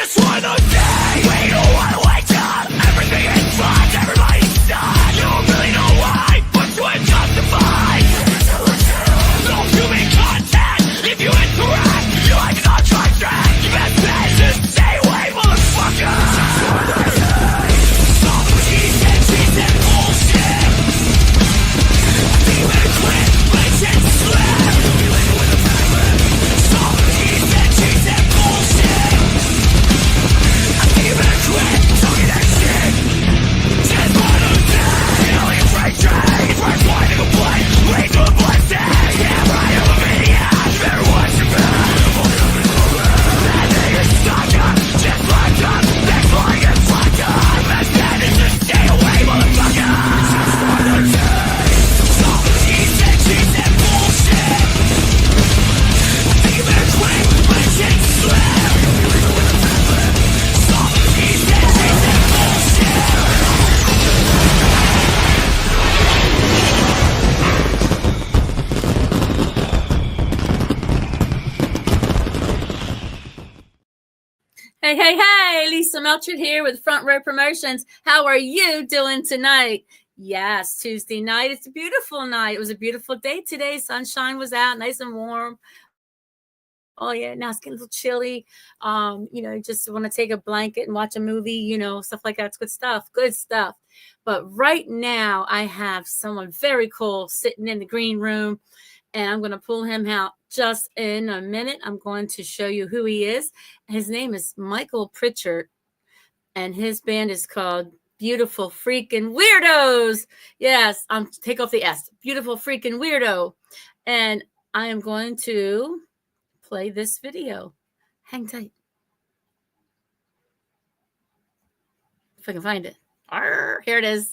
Just wanna say we don't wanna wake up. Everything is fine, everybody's done. You don't really know why, but you ain't justified. No human contact. If you interact, your life is on track. You best bet just stay away, motherfucker. Stop what she said bullshit. Demon quit, let it slip. Stop what she said bullshit. Demon quit, talking that shit. Just wanna die. Alien freight train, first winding a blade, lead to a blessing. Yeah, right over video. Everyone's your bad. That thing is stuck up, just locked up. Next line gets fucked up. Best bet is just stay away, motherfucker. Just wanna die. Stop what she said bullshit. Demon quit, let it slip. Stop what she said bullshit. Hey, Lisa Melchett here with Front Row Promotions. How are you doing tonight? Yes, Tuesday night. It's a beautiful night. It was a beautiful day today. Sunshine was out, nice and warm. Oh, yeah, now it's getting a little chilly. Just want to take a blanket and watch a movie, stuff like that. It's good stuff. But right now, I have someone very cool sitting in the green room, and I'm going to pull him out just in a minute. I'm going to show you who he is. His name is Michael Pritchard, and his band is called Beautiful Freakin Weirdos. Yes, take off the S. Beautiful Freakin Weirdo. And I am going to play this video. Hang tight. If I can find it. Here it is.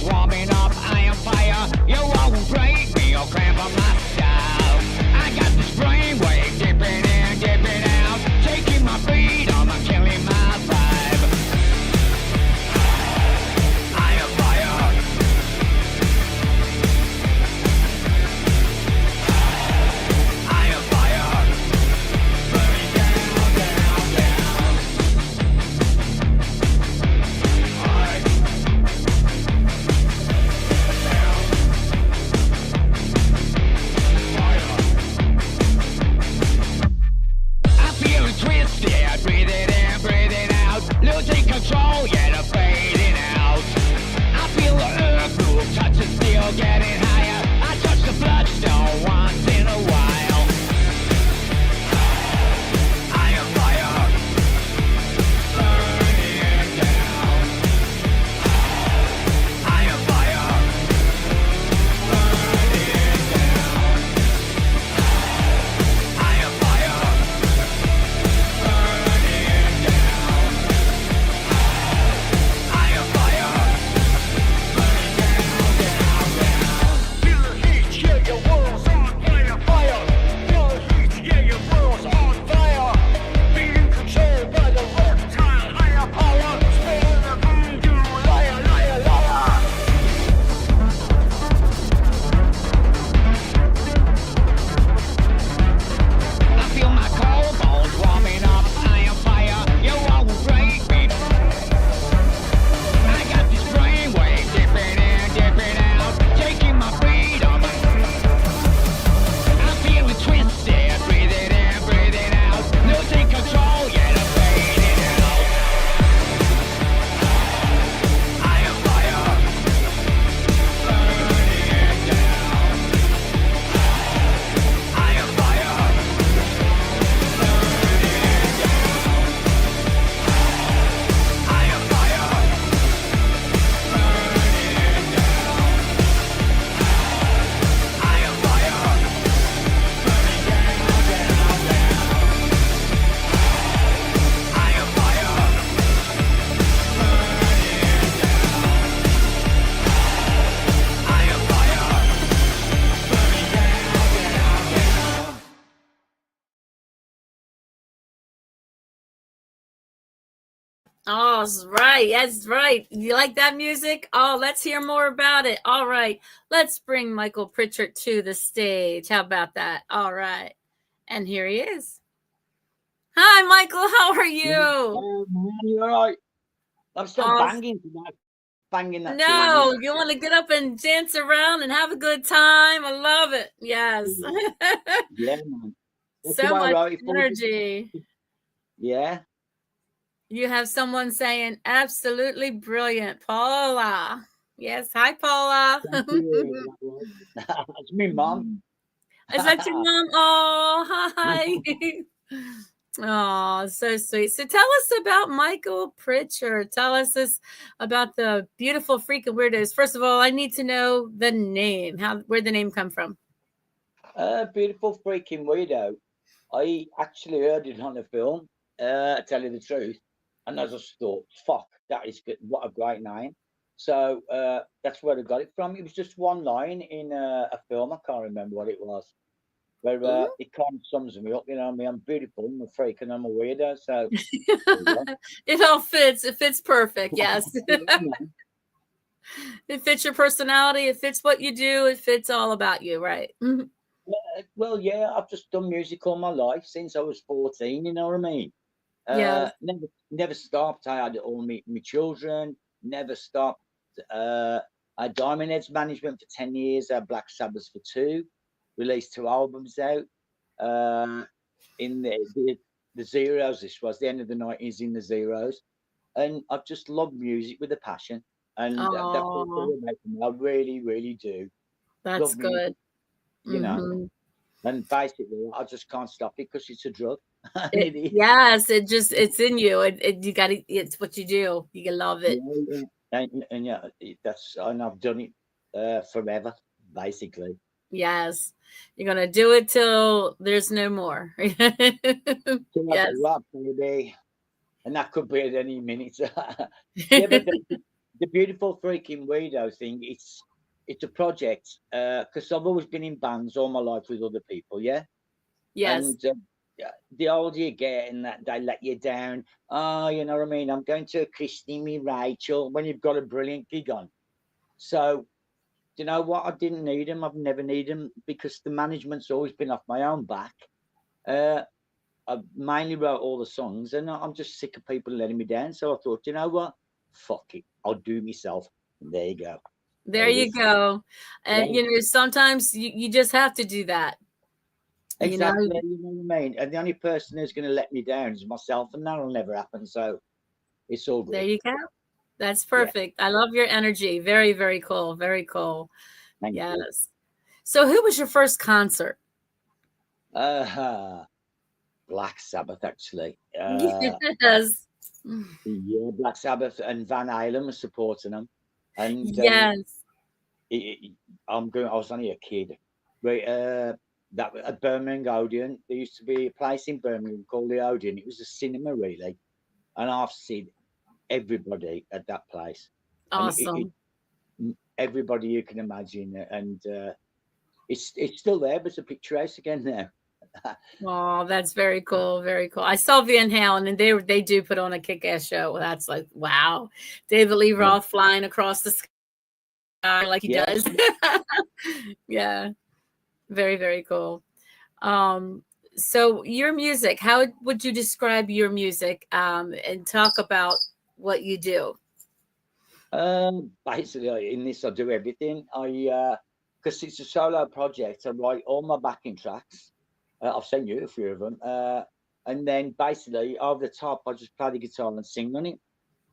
Warming up, I am fire. You won't break me or cramp on my style. I got this brain. Oh, that's right. That's right. You like that music? Oh, let's hear more about it. All right. Let's bring Michael Pritchard to the stage. How about that? All right. And here he is. Hi, Michael. How are you? Oh man, you're right. I'm still Oh, banging that tune. no. You want to get up and dance around and have a good time? I love it. Yes. Yeah, man. That's the So way I much wrote it for you. energy. Yeah. You have someone saying, absolutely brilliant, Paula. Yes. Hi, Paula. Thank you. That's me, mum. Is that your mom? Oh, hi. Oh, so sweet. So tell us about Michael Pritchard. Tell us this about the Beautiful Freakin Weirdos. First of all, I need to know the name. Where'd the name come from? Beautiful Freakin Weirdo. I actually heard it on a film, tell you the truth. And I just thought, fuck, that is good. What a great name. So that's where I got it from. It was just one line in a film. I can't remember what it was. Where it kind of sums me up, you know. I mean, I'm beautiful, I'm a freak, and I'm a weirdo. So It all fits. It fits perfect. Yes. It fits your personality. It fits what you do. It fits all about you, right? Well, yeah, I've just done music all my life since I was 14. You know what I mean? Yes. Never stopped. I had all my children. Never stopped. I had Diamond Heads Management for 10 years. I had Black Sabbath for 2. Released 2 albums out. In the zeros, this was the end of the 90s in the zeros, and I've just loved music with a passion, and that's what Oh, me. I really, really do that's love music, good. you know. Hmm. And basically, I just can't stop it because it's a drug. And it is. Yes, it's in you. You got to. It's what you do. You can love it. Yeah, and yeah, and I've done it forever, basically. Yes, you're gonna do it till there's no more. So like a Yes. rap, baby, and that could be at any minute. Yeah, but the Beautiful Freakin Weirdo thing, it's a project because I've always been in bands all my life with other people, yeah. Yes. And yeah, the older you get, and that they let you down. Oh, you know what I mean? I'm going to a Christy, me Rachel, when you've got a brilliant gig on. So, you know what? I didn't need them. I've never needed them because the management's always been off my own back. I mainly wrote all the songs, and I'm just sick of people letting me down. So I thought, you know what? Fuck it, I'll do it myself. And there you go. There you go. And Yeah, sometimes you just have to do that. You know, exactly. You know what I mean? And the only person who's going to let me down is myself, and that'll never happen. So it's all there good. you go. That's Yeah, perfect. I love your energy. Very, very cool. Very cool. thank you. Yes. So who was your first concert? Black Sabbath, actually. Yes. Yeah, Black Sabbath and Van Halen was supporting them, and Yes. I was only a kid. Right, that at Birmingham Odeon, there used to be a place in Birmingham called the Odeon. It was a cinema, really, and I've seen everybody at that place, and Awesome. everybody you can imagine, and it's still there, but it's a picture house again now. Oh, that's very cool. Very cool. I saw Van Halen, and they do put on a kick-ass show. That's like, wow. David Lee Yeah, Roth flying across the sky like he yeah. does. Yeah. Very, very cool. Um, so your music, how would you describe your music, and talk about what you do? Basically, in this, I do everything. Because it's a solo project, I write all my backing tracks. I've sent you a few of them. And then basically, over the top, I just play the guitar and sing on it.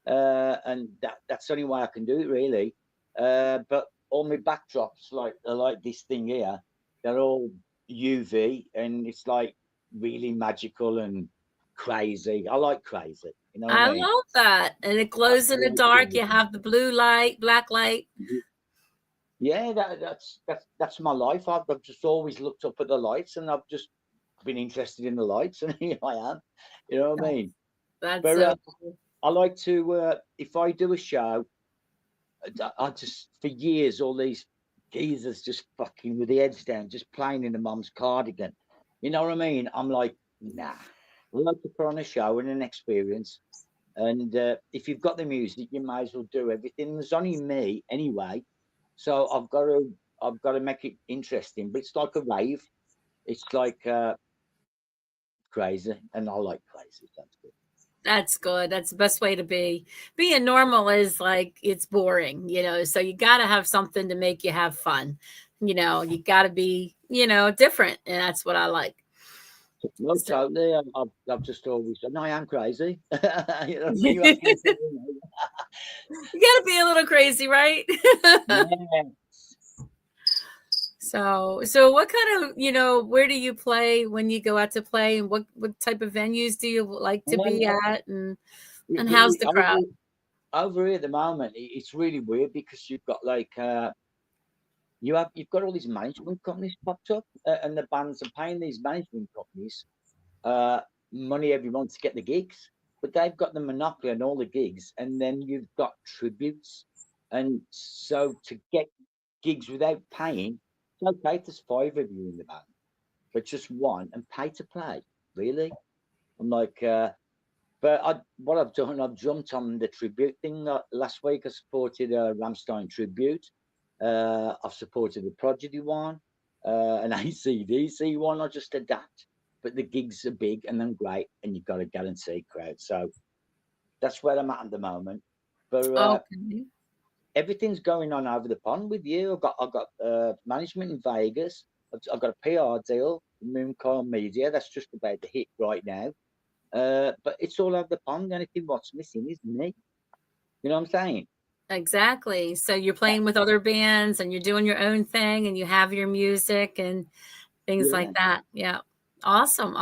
And that's the only way I can do it, really. But all my backdrops, like this thing here, they're all UV, and it's like really magical and crazy. I like crazy, you know what I I mean? love that. And it I glows in the like dark. You crazy. have the blue light, black light. Yeah, that's my life. I've just always looked up at the lights, and I've just been interested in the lights, and here I am. You know what I mean? That's But so cool. I like to, if I do a show, I just for years all these geezers just fucking with the heads down, just playing in the mum's cardigan. You know what I mean? I'm like, nah. I like to put on a show and an experience. And if you've got the music, you might as well do everything. There's only me anyway, so I've got to make it interesting. But it's like a rave. It's like crazy, and I like crazy. That's good. That's good. That's the best way to be. Being normal is like it's boring, so you got to have something to make you have fun. You got to be, different. And that's what I like. No, totally. I've just always said, no, I am crazy. You know what I mean? You got to be a little crazy, right? Yeah. So what kind of, where do you play when you go out to play, and what type of venues do you like to be at, and how's the crowd? Over here at the moment, it's really weird because you've got like you've got all these management companies popped up, and the bands are paying these management companies money every month to get the gigs, but they've got the monopoly on all the gigs, and then you've got tributes, and so to get gigs without paying. Okay, there's 5 of you in the band, but just one and pay to play. Really? I'm like, but what I've done, I've jumped on the tribute thing. Last week, I supported a Rammstein tribute. I've supported the Prodigy one, an AC/DC one. I just adapt, but the gigs are big and then great, and you've got a guaranteed crowd. So that's where I'm at the moment. But Okay. Everything's going on over the pond with you. I've got management in Vegas. I've got a PR deal, Mooncar Media. That's just about to hit right now. But it's all over the pond. The only thing what's missing is me. You know what I'm saying? Exactly. So you're playing with other bands, and you're doing your own thing, and you have your music and things like that. Yeah. Awesome.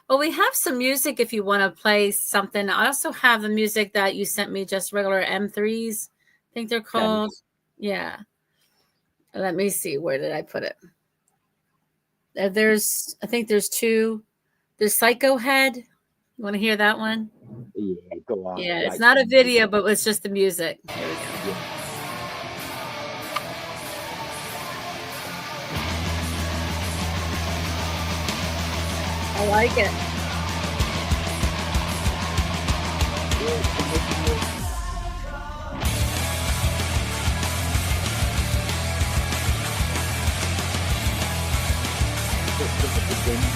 Well, we have some music if you want to play something. I also have the music that you sent me, just regular M3s. I think they're called. Yeah. Let me see. Where did I put it? I think there's 2. There's Psycho Head. You want to hear that one? Yeah, go on. Yeah, it's not a video, but it's just the music. Here we go. I like it.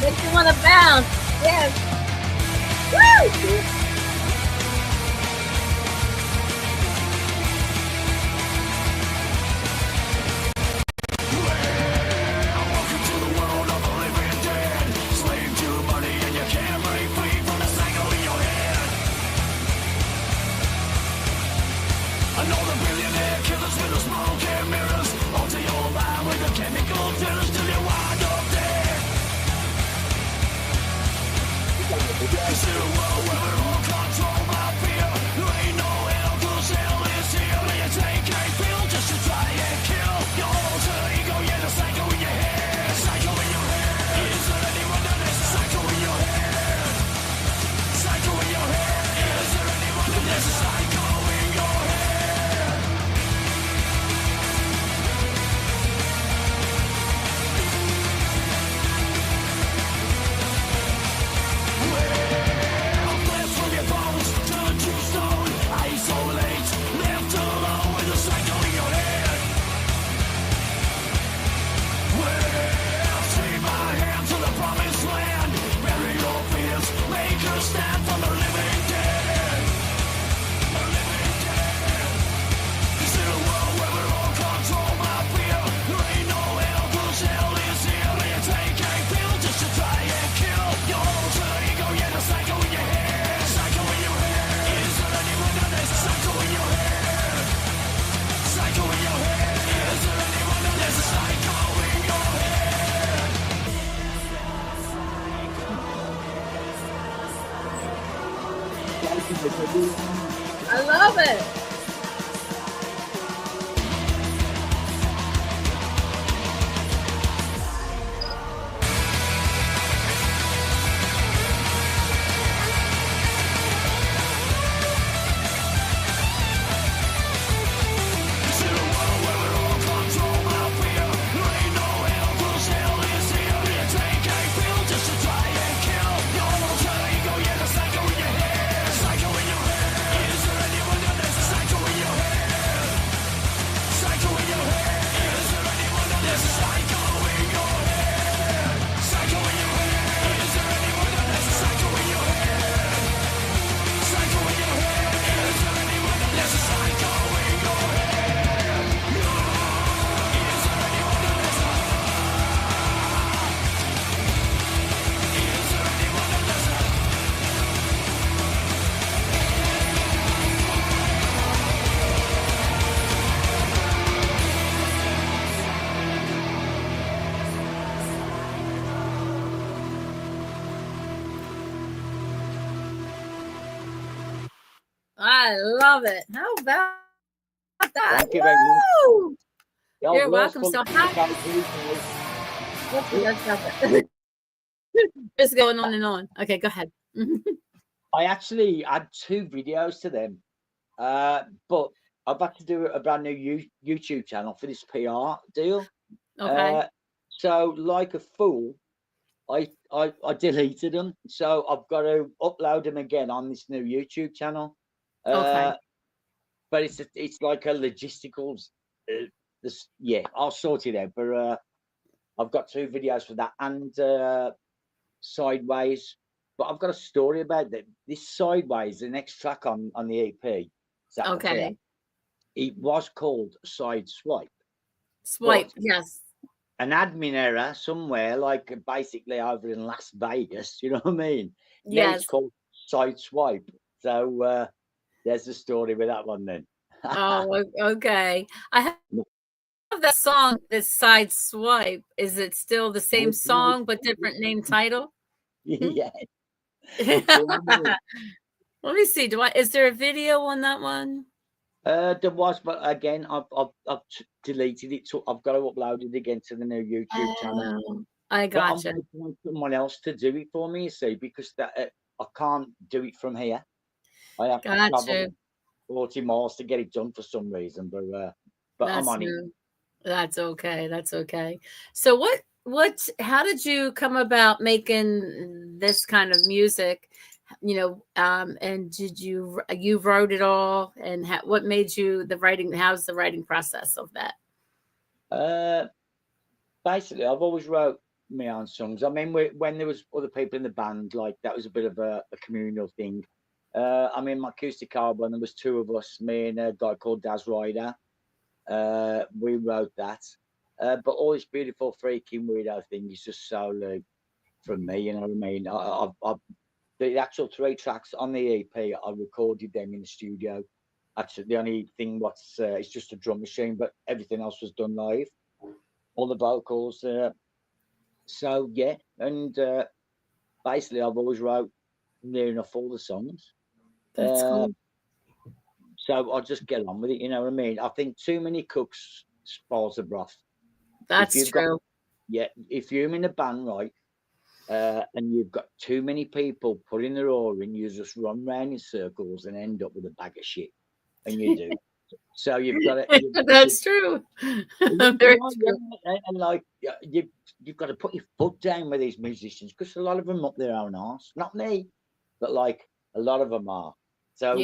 Makes you want to bounce. Yes. Woo! I love it. How about that? Thank you very much. Woo! The old You're world's welcome. full So of how it's going on and on. Okay, go ahead. I actually had 2 videos to them, but I've had to do a brand new YouTube channel for this PR deal. Okay. So like a fool, I deleted them. So I've got to upload them again on this new YouTube channel. Okay. But it's like a logistical. Yeah, I'll sort it out. But I've got 2 videos for that and Sideways. But I've got a story about that. This Sideways, the next track on the EP. Okay. It was called Side Swipe. Swipe. Yes. An admin error somewhere, like basically over in Las Vegas. You know what I mean? Now Yes. it's called Side Swipe. So there's the story with that one then. Oh, okay. I have that song, this Side Swipe. Is it still the same song but different name title? Yeah. Let me see. Is there a video on that one? There was, but again, I've deleted it. So I've got to upload it again to the new YouTube channel. I But I'm gotcha. waiting on someone else to do it for me, you see, because I can't do it from here. I have to travel Gotcha. 40 miles to get it done for some reason. But I'm on it. That's okay. That's okay. So how did you come about making this kind of music? And did you wrote it all, and what made you the writing? How's the writing process of that? Basically, I've always wrote my own songs. I mean, when there was other people in the band, like that was a bit of a communal thing. I mean, my acoustic album, there was 2 of us, me and a guy called Daz Ryder. We wrote that. But all this Beautiful Freakin Weirdo thing is just solely from me, you know what I mean? The actual 3 tracks on the EP, I recorded them in the studio. Actually, the only thing it's just a drum machine, but everything else was done live. All the vocals. So yeah, and basically, I've always wrote near enough all the songs. That's cool. So I'll just get on with it, you know what I mean? I think too many cooks spoils the broth. That's true. If you're in a band, right, and you've got too many people putting their oar in, you just run round in circles and end up with a bag of shit. And you do. So you've got to. That's true. Very true. And like you've got to put your foot down with these musicians because a lot of them up their own arse. Not me, but like a lot of them are. So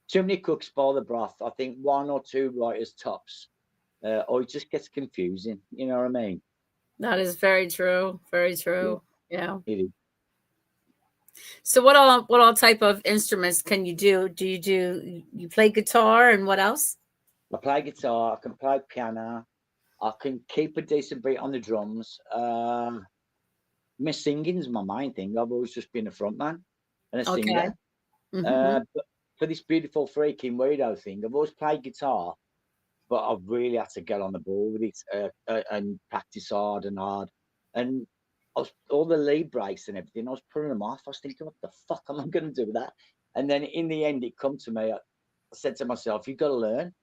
too many cooks spoil the broth. I think 1 or 2 writers tops, or it just gets confusing. You know what I mean? That is very true. Very true. Yeah. It is. So what all type of instruments can you do? You play guitar, and what else? I play guitar. I can play piano. I can keep a decent beat on the drums. My singing's my main thing. I've always just been a frontman and a singer. But for this Beautiful Freakin Weirdo thing, I've always played guitar, but I've really had to get on the ball with it and practice hard. And all the lead breaks and everything, I was putting them off. I was thinking, what the fuck am I going to do with that? And then in the end, it come to me. I said to myself, you've got to learn.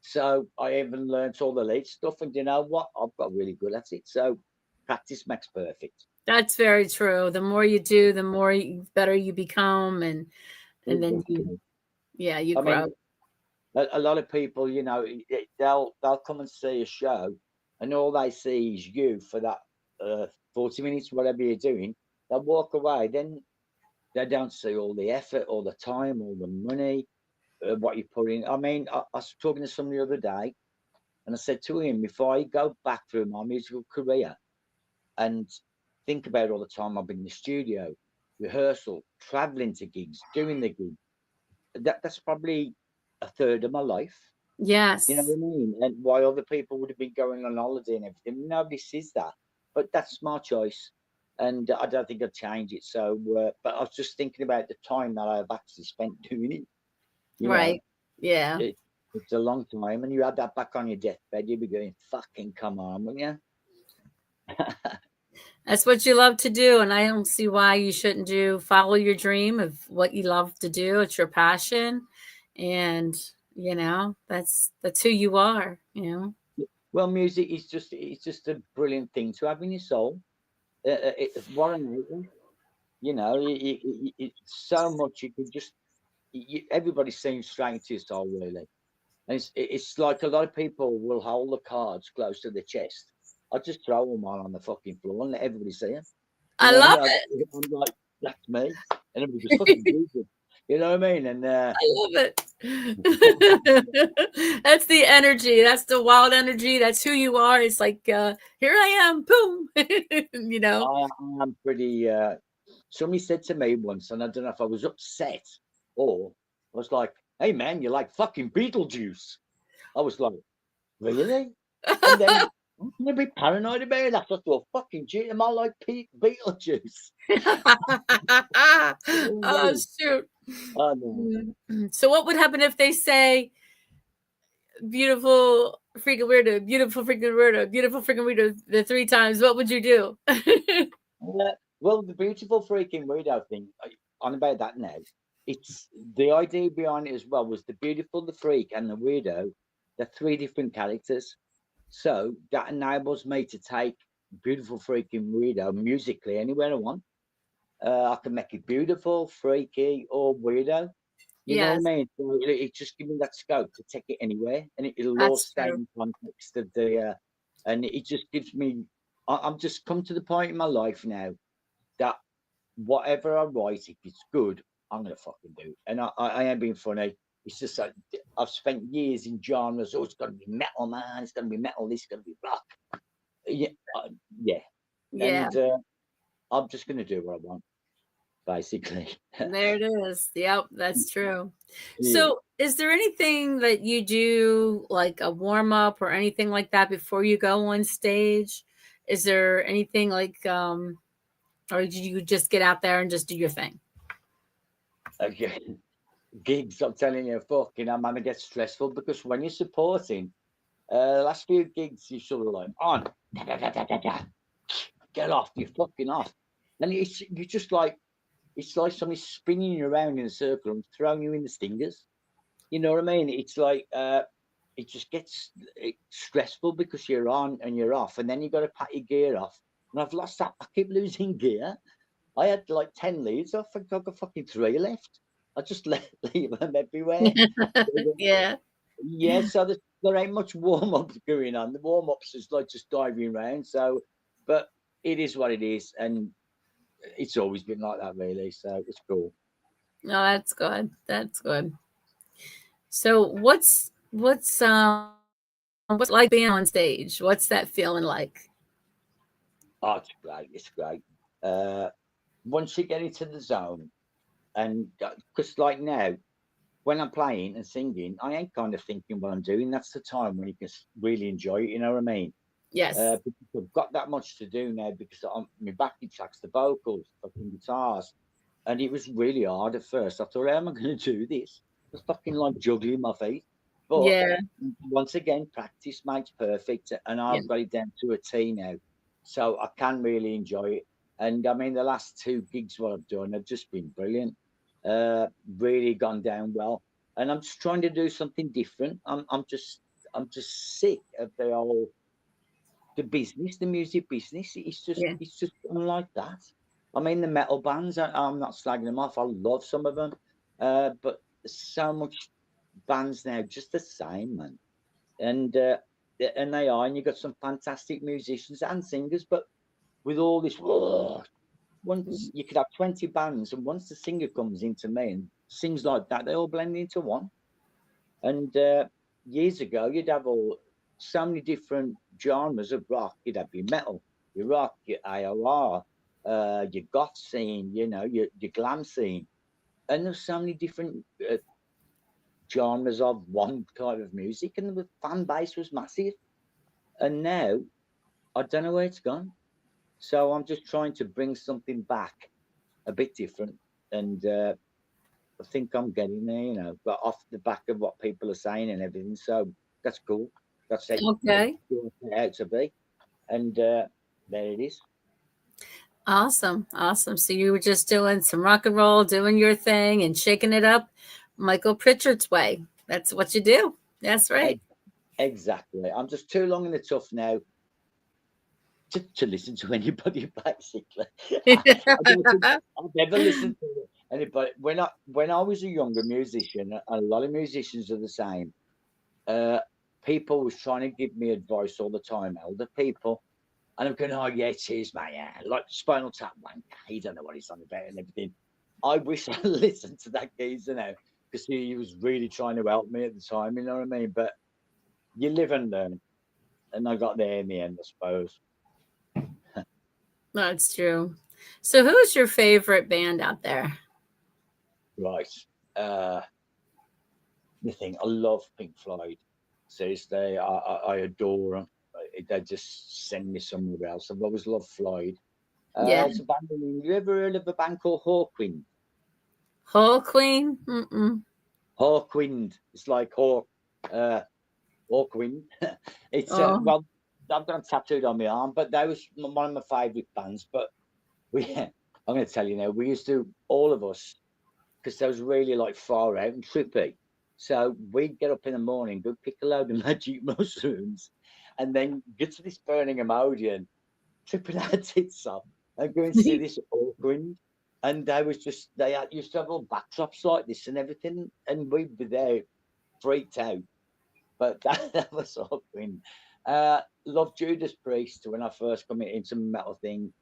So I even learned all the lead stuff. And you know what? I've got really good at it. So practice makes perfect. That's very true. The more you do, the more better you become. And then you grow. Mean, a lot of people, you know, they'll come and see a show and all they see is you for that 40 minutes, whatever you're doing. They'll walk away. Then they don't see all the effort, all the time, all the money, what you put in. I mean, I was talking to somebody the other day and I said to him, if I go back through my musical career and think about all the time I've been in the studio, rehearsal, traveling to gigs, doing the gig, that's probably a third of my life. Yes. You know what I mean? And why other people would have been going on holiday and everything. Nobody sees that. But that's my choice. And I don't think I'd change it. So, but I was just thinking about the time that I've actually spent doing it. You right. know, yeah. It's a long time. And you had that back on your deathbed, you'd be going, fucking come on, wouldn't you? That's what you love to do. And I don't see why you shouldn't follow your dream of what you love to do. It's your passion. and that's who you are. Well, music is just a brilliant thing to have in your soul. It's what an album, it's so much you could just. Everybody seems straight into your soul, really. And it's like a lot of people will hold the cards close to their chest. I just throw them on the fucking floor and let everybody see them. I love I'm it. like, that's me, and everybody just fucking do it. You know what I mean? And I love it. That's the energy. That's the wild energy. That's who you are. It's like, here I am. Boom. I am pretty. Somebody said to me once, and I don't know if I was upset or I was like, "Hey man, you're like fucking Beetlejuice." I was like, "Really?" And then I'm gonna be paranoid about it. I thought, fucking gee, am I like Beetlejuice? Oh, shoot. Oh no. So what would happen if they say beautiful freaking weirdo, beautiful freaking weirdo, beautiful freaking weirdo the 3 times? What would you do? Well, the beautiful freaking weirdo thing, on about that now. It's the idea behind it as well was the beautiful, the freak, and the weirdo. They're 3 different characters. So that enables me to take beautiful freaking weirdo musically anywhere I want. I can make it beautiful, freaky, or weirdo. You know Yes, what I mean? So it just gives me that scope to take it anywhere, and it'll all that's stay true. in context of the. And it just gives me. I'm just come to the point in my life now that whatever I write, if it's good, I'm gonna fucking do it. And I ain't being funny. It's just like I've spent years in genres. Oh, it's got to be metal, man. It's gonna be metal. This is gonna be rock. Yeah, yeah. Yeah, And I'm just gonna do what I want, basically. there it is. Yep, that's true. Yeah. So is there anything that you do, like a warm up or anything like that before you go on stage? Is there anything like or do you just get out there and just do your thing? Okay. Gigs, I'm telling you, fucking, I'm gonna get stressful because when you're supporting, last few gigs, you sort of like on, da, da, da, da, da, da. Get off, you're fucking off, and you just like it's like somebody spinning you around in a circle and throwing you in the stingers. You know what I mean? It's like it just gets stressful because you're on and you're off, and then you got to pat your gear off. And I've lost that. I keep losing gear. I had like 10 leads. I think I've got fucking 3 left. I just leave them everywhere. Yeah. Yeah, so there ain't much warm up going on. The warm ups is like just diving around. So, but it is what it is, and it's always been like that, really. So it's cool. No, that's good. That's good. So what's like being on stage? What's that feeling like? Oh, it's great. It's great. Once you get into the zone, and because like now, when I'm playing and singing, I ain't kind of thinking what I'm doing. That's the time when you can really enjoy it. You know what I mean? Yes. Because I've got that much to do now because my backing tracks, the vocals, fucking guitars, and it was really hard at first. I thought, how am I going to do this? It's fucking like juggling my feet. But Yeah. once again, practice makes perfect, and Yeah. I've got it down to a T now, so I can really enjoy it. And I mean, the last 2 gigs what I've done have just been brilliant. Really gone down well, and I'm just trying to do something different. I'm just sick of the business, the music business. Yeah. It's just unlike that. I mean, the metal bands. I'm not slagging them off. I love some of them, but there's so much bands now just the same, man. And they are, and you've got some fantastic musicians and singers, but with all this, once you could have 20 bands, and once the singer comes into me and sings like that, they all blend into one. And years ago, you'd have so many different genres of rock. You'd have your metal, your rock, your AOR, your goth scene, your glam scene, and there's so many different genres of one kind of music, and the fan base was massive. And now I don't know where it's gone. So I'm just trying to bring something back a bit different, and I think I'm getting there, but off the back of what people are saying and everything. So that's cool. That's it. Okay. Out to be, and there it is. Awesome. Awesome. So you were just doing some rock and roll, doing your thing and shaking it up Michael Pritchard's way. That's what you do. That's right. Exactly. I'm just too long in the tooth now to listen to anybody, basically. I've never listened to anybody. When I was a younger musician, and a lot of musicians are the same, people was trying to give me advice all the time, elder people. And I'm going, oh, yeah, cheers, mate. Yeah. Like Spinal Tap, man. He don't know what he's on about and everything. I wish I listened to that geezer now, because he was really trying to help me at the time, you know what I mean? But you live and learn. And I got there in the end, I suppose. That's true. So who's your favorite band out there? Right. The thing, I love Pink Floyd. Seriously, I adore them. They just send me somewhere else. I've always loved Floyd. Yeah. It's a band, you ever heard of a band called Hawkwind? Hawkwind? Mm-mm. Hawkwind. It's like Hawkwind. It's well, I've got them tattooed on my arm, but that was one of my favourite bands. But I'm going to tell you now, we used to, all of us, because they was really like far out and trippy. So we'd get up in the morning, go pick a load of magic mushrooms, and then get to this burning Imodium, tripping our tits off, and go and see this Hawkwind. And they used to have all backdrops like this and everything, and we'd be there freaked out. But that was Hawkwind. Loved Judas Priest when I first come into the metal thing.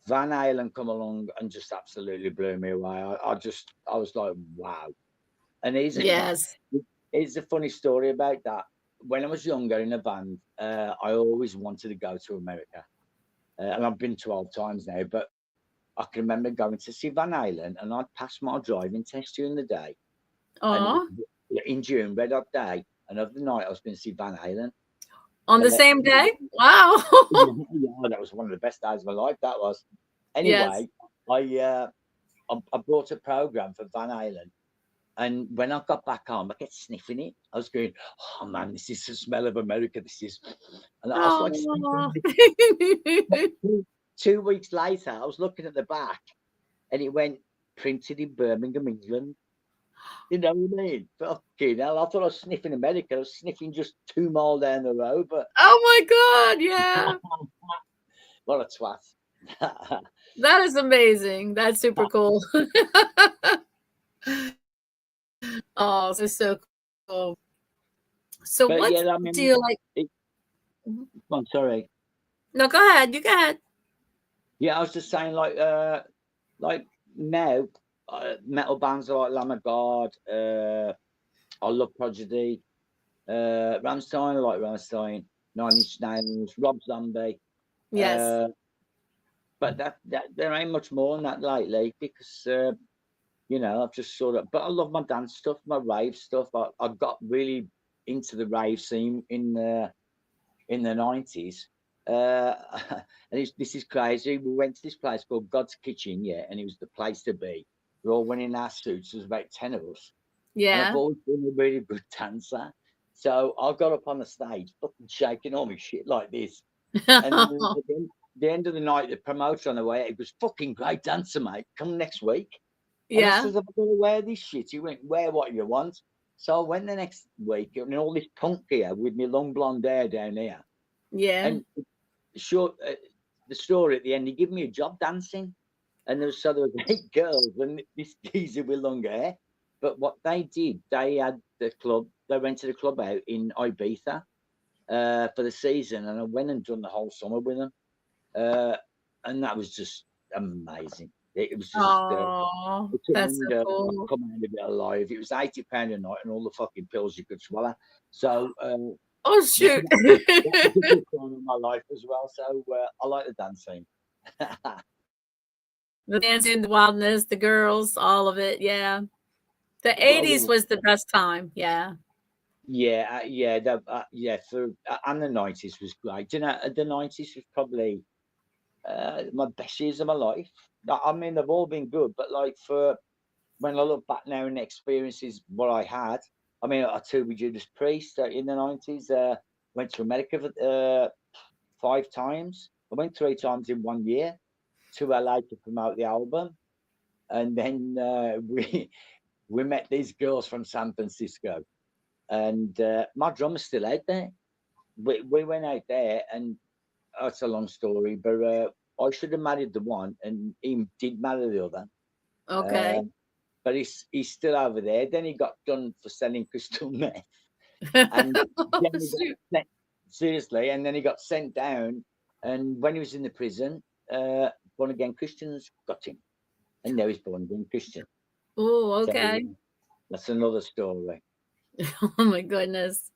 Van Halen come along and just absolutely blew me away. I was like, wow. And Yes. It's a funny story about that. When I was younger in a band, I always wanted to go to America. And I've been 12 times now, but I can remember going to see Van Halen, and I'd passed my driving test during the day. Oh. In June, Red Hot Day, and of the night I was going to see Van Halen. On the same day? Wow. Yeah, that was one of the best days of my life, that was. Anyway, yes. I brought a program for Van Halen, and when I got back home, I kept sniffing it. I was going, oh man, this is the smell of America, this is. And I was like sniffing. 2 weeks later, I was looking at the back, and it went printed in Birmingham, England. You know what I mean? Fucking hell, I thought I was sniffing America. I was sniffing just 2 miles down the road, but oh my God, yeah. What a twat. That is amazing. That's super cool. Oh, this is so cool. So but what do you like? I'm sorry. No, go ahead. You go ahead. Yeah, I was just saying, like now, metal bands are like Lamb of God. I love Prodigy. Rammstein, I like Rammstein. 9 Inch Nails, Rob Zombie. Yes. But that there ain't much more than that lately, because you know, I've just sort of. But I love my dance stuff, my rave stuff. I got really into the rave scene in the 90s. And this is crazy. We went to this place called God's Kitchen, yeah, and it was the place to be. We all went in our suits. There was about 10 of us. Yeah. And I've always been a really good dancer. So I got up on the stage, fucking shaking all my shit like this. And at the end of the night, the promoter on the way out, it was fucking great dancer, mate. Come next week. And I says, I'm going to wear this shit. He went, wear what you want. So I went the next week in all this punk gear with my long blonde hair down here. Yeah. And the story at the end, he gave me a job dancing. And there were 8 girls and this geezer with long hair. But what they did, they had the club, they rented a club out in Ibiza for the season. And I went and done the whole summer with them. And that was just amazing. It was just that's so cool. Come out of it alive. It was £80 a night and all the fucking pills you could swallow. So oh shoot. That was a good time in my life as well. So I like the dancing. The dancing, the wildness, the girls, all of it. Yeah. The 80s was the best time. Yeah. Yeah. And the 90s was great. You know, the 90s was probably my best years of my life. I mean, they've all been good, but like for when I look back now and experiences what I had, I mean, I toured with Judas Priest in the 90s. Went to America for 5 times. I went 3 times in 1 year to LA to promote the album. And then we met these girls from San Francisco, and my drummer's still out there. We went out there, and it's a long story, but I should have married the one, and he did marry the other. Okay. But he's still over there. Then he got done for selling crystal meth, and then he got sent, seriously, and then he got sent down. And when he was in the prison, born again Christians got him, and now he's born again Christian. Oh, okay. So, that's another story. Oh my goodness.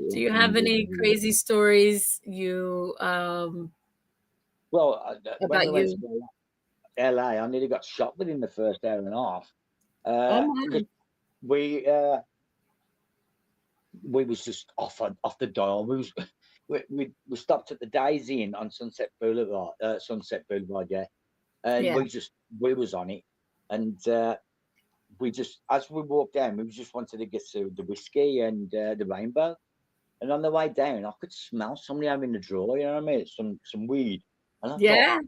Do you have any crazy stories you Well, when about we went you? to LA, I nearly got shot within the first hour and a half. Oh my. We was just off the dial. We stopped at the Daisy Inn on Sunset Boulevard, yeah, and Yeah. we was on it, and we just, as we walked down, we just wanted to get to the whiskey and the rainbow, and on the way down, I could smell somebody having a draw. You know what I mean? Some weed, and I Yeah.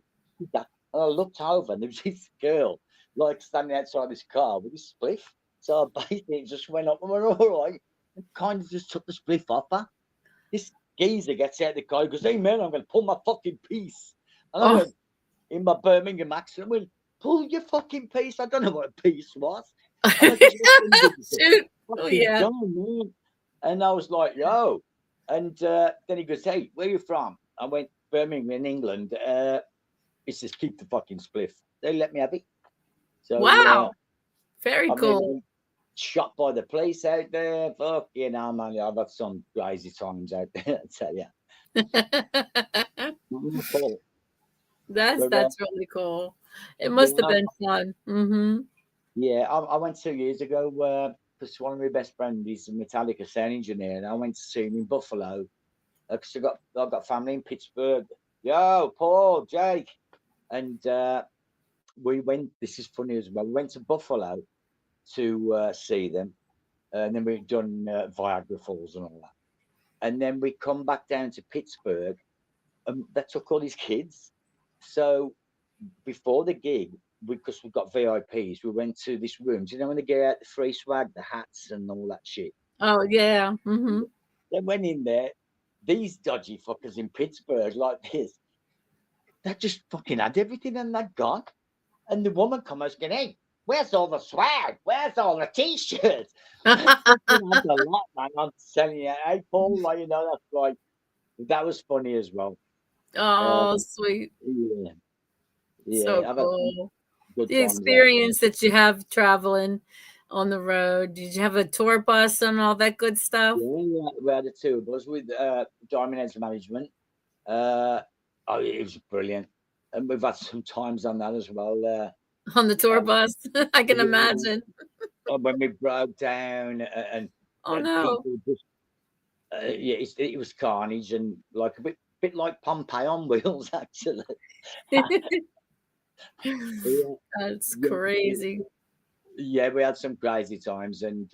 thought, and I looked over, and there was this girl like standing outside this car with this spliff. So I basically just went up and went, all right, and kind of just took the spliff off her. This geezer gets out of the car, goes, hey man, I'm going to pull my fucking piece. And I went, in my Birmingham accent, I went, pull your fucking piece. I don't know what a piece was. And Shoot. Oh yeah. And I was like, yo. And then he goes, hey, where are you from? I went, Birmingham in England. He says, keep the fucking spliff. They let me have it. So, Wow. Very I cool. mean, shot by the police out there. Fuck, you know, man, I've had some crazy times out there, I tell you. That's really cool. It must have been fun. Mm-hmm. Yeah, I went 2 years ago because one of my best friends is a Metallica sound engineer, and I went to see him in Buffalo because I've got family in Pittsburgh. Yo, Paul, Jake, and we went. This is funny as well. We went to Buffalo to see them, and then we've done Viagra Falls and all that, and then we come back down to Pittsburgh, and that took all his kids. So before the gig, because we've got VIPs, we went to this room. Do you know when they get out the free swag, the hats and all that shit? Oh yeah. Mm-hmm. They went in there. These dodgy fuckers in Pittsburgh like this, they just fucking had everything and they're gone. And the woman comes going, hey, where's all the swag? Where's all the t-shirts? That's a lot, man. I'm telling you. Hey, Paul, like, you know, that's like, that was funny as well. Oh, sweet. Yeah. So cool. The experience that you have traveling on the road. Did you have a tour bus and all that good stuff? Yeah, we had a tour bus with Diamond Heads Management. It was brilliant. And we've had some times on that as well. On the tour bus, I can imagine. When we broke down and oh no, just, it was carnage and like a bit like Pompeii on wheels, actually. That's crazy. Yeah, we had some crazy times, and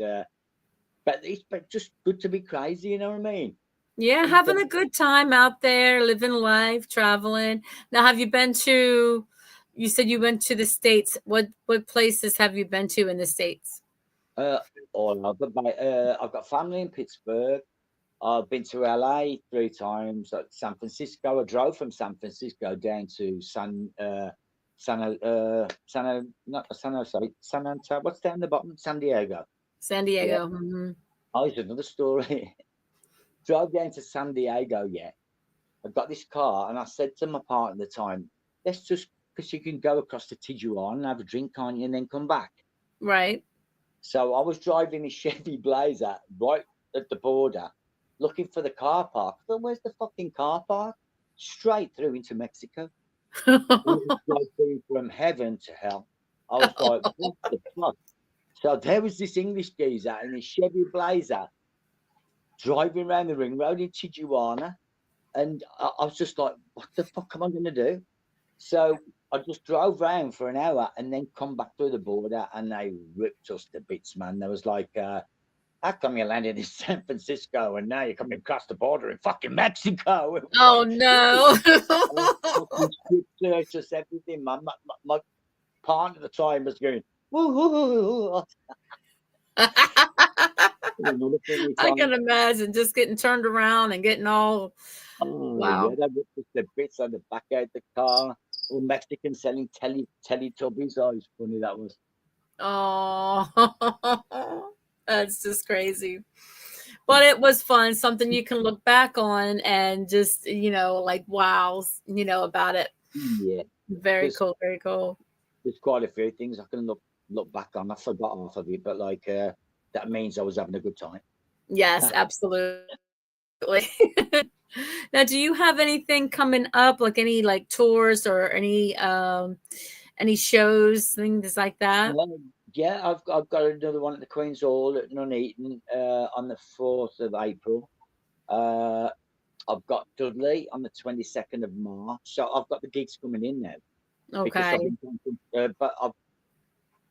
but it's just good to be crazy. You know what I mean? Yeah, having a good time out there, living life, traveling. Now, have you been to? You said you went to the States. What places have you been to in the States? All over. I've got family in Pittsburgh. I've been to LA 3 times. San Francisco. I drove from San Francisco down to San what's down the bottom? San Diego. San Diego. Yeah. Mm-hmm. Oh, it's another story. Drove down to San Diego. Yeah, I got this car, and I said to my partner at the time, "Let's just, because you can go across to Tijuana and have a drink, can't you, and then come back." Right. So I was driving this Chevy Blazer right at the border, looking for the car park. I thought, where's the fucking car park? Straight through into Mexico. From heaven to hell. I was like, what the fuck? So there was this English geezer in his Chevy Blazer driving around the ring road in Tijuana. And I was just like, what the fuck am I going to do? So I just drove around for an hour and then come back through the border, and they ripped us to bits, man. There was like, how come you landed in San Francisco and now you're coming across the border in fucking Mexico? Oh, no. Just everything, man. My partner at the time was going, woo. Another funny I time. can imagine just getting turned around and getting all Oh, wow. yeah, that was just the bits on the back out the car. Or Mexicans selling Teletubbies. Oh, it's funny that was. Oh, that's just crazy. But it was fun, something you can look back on and just, like wows, about it. Yeah, Very there's cool, very cool. quite a few things I can look back on. I forgot half of it, but like that means I was having a good time. Yes, absolutely. Now, do you have anything coming up, like any like tours or any shows, things like that? Yeah, I've got another one at the Queen's Hall at Nuneaton on the 4th of April. I've got Dudley on the 22nd of March. So I've got the gigs coming in now because I've Okay. been thinking, but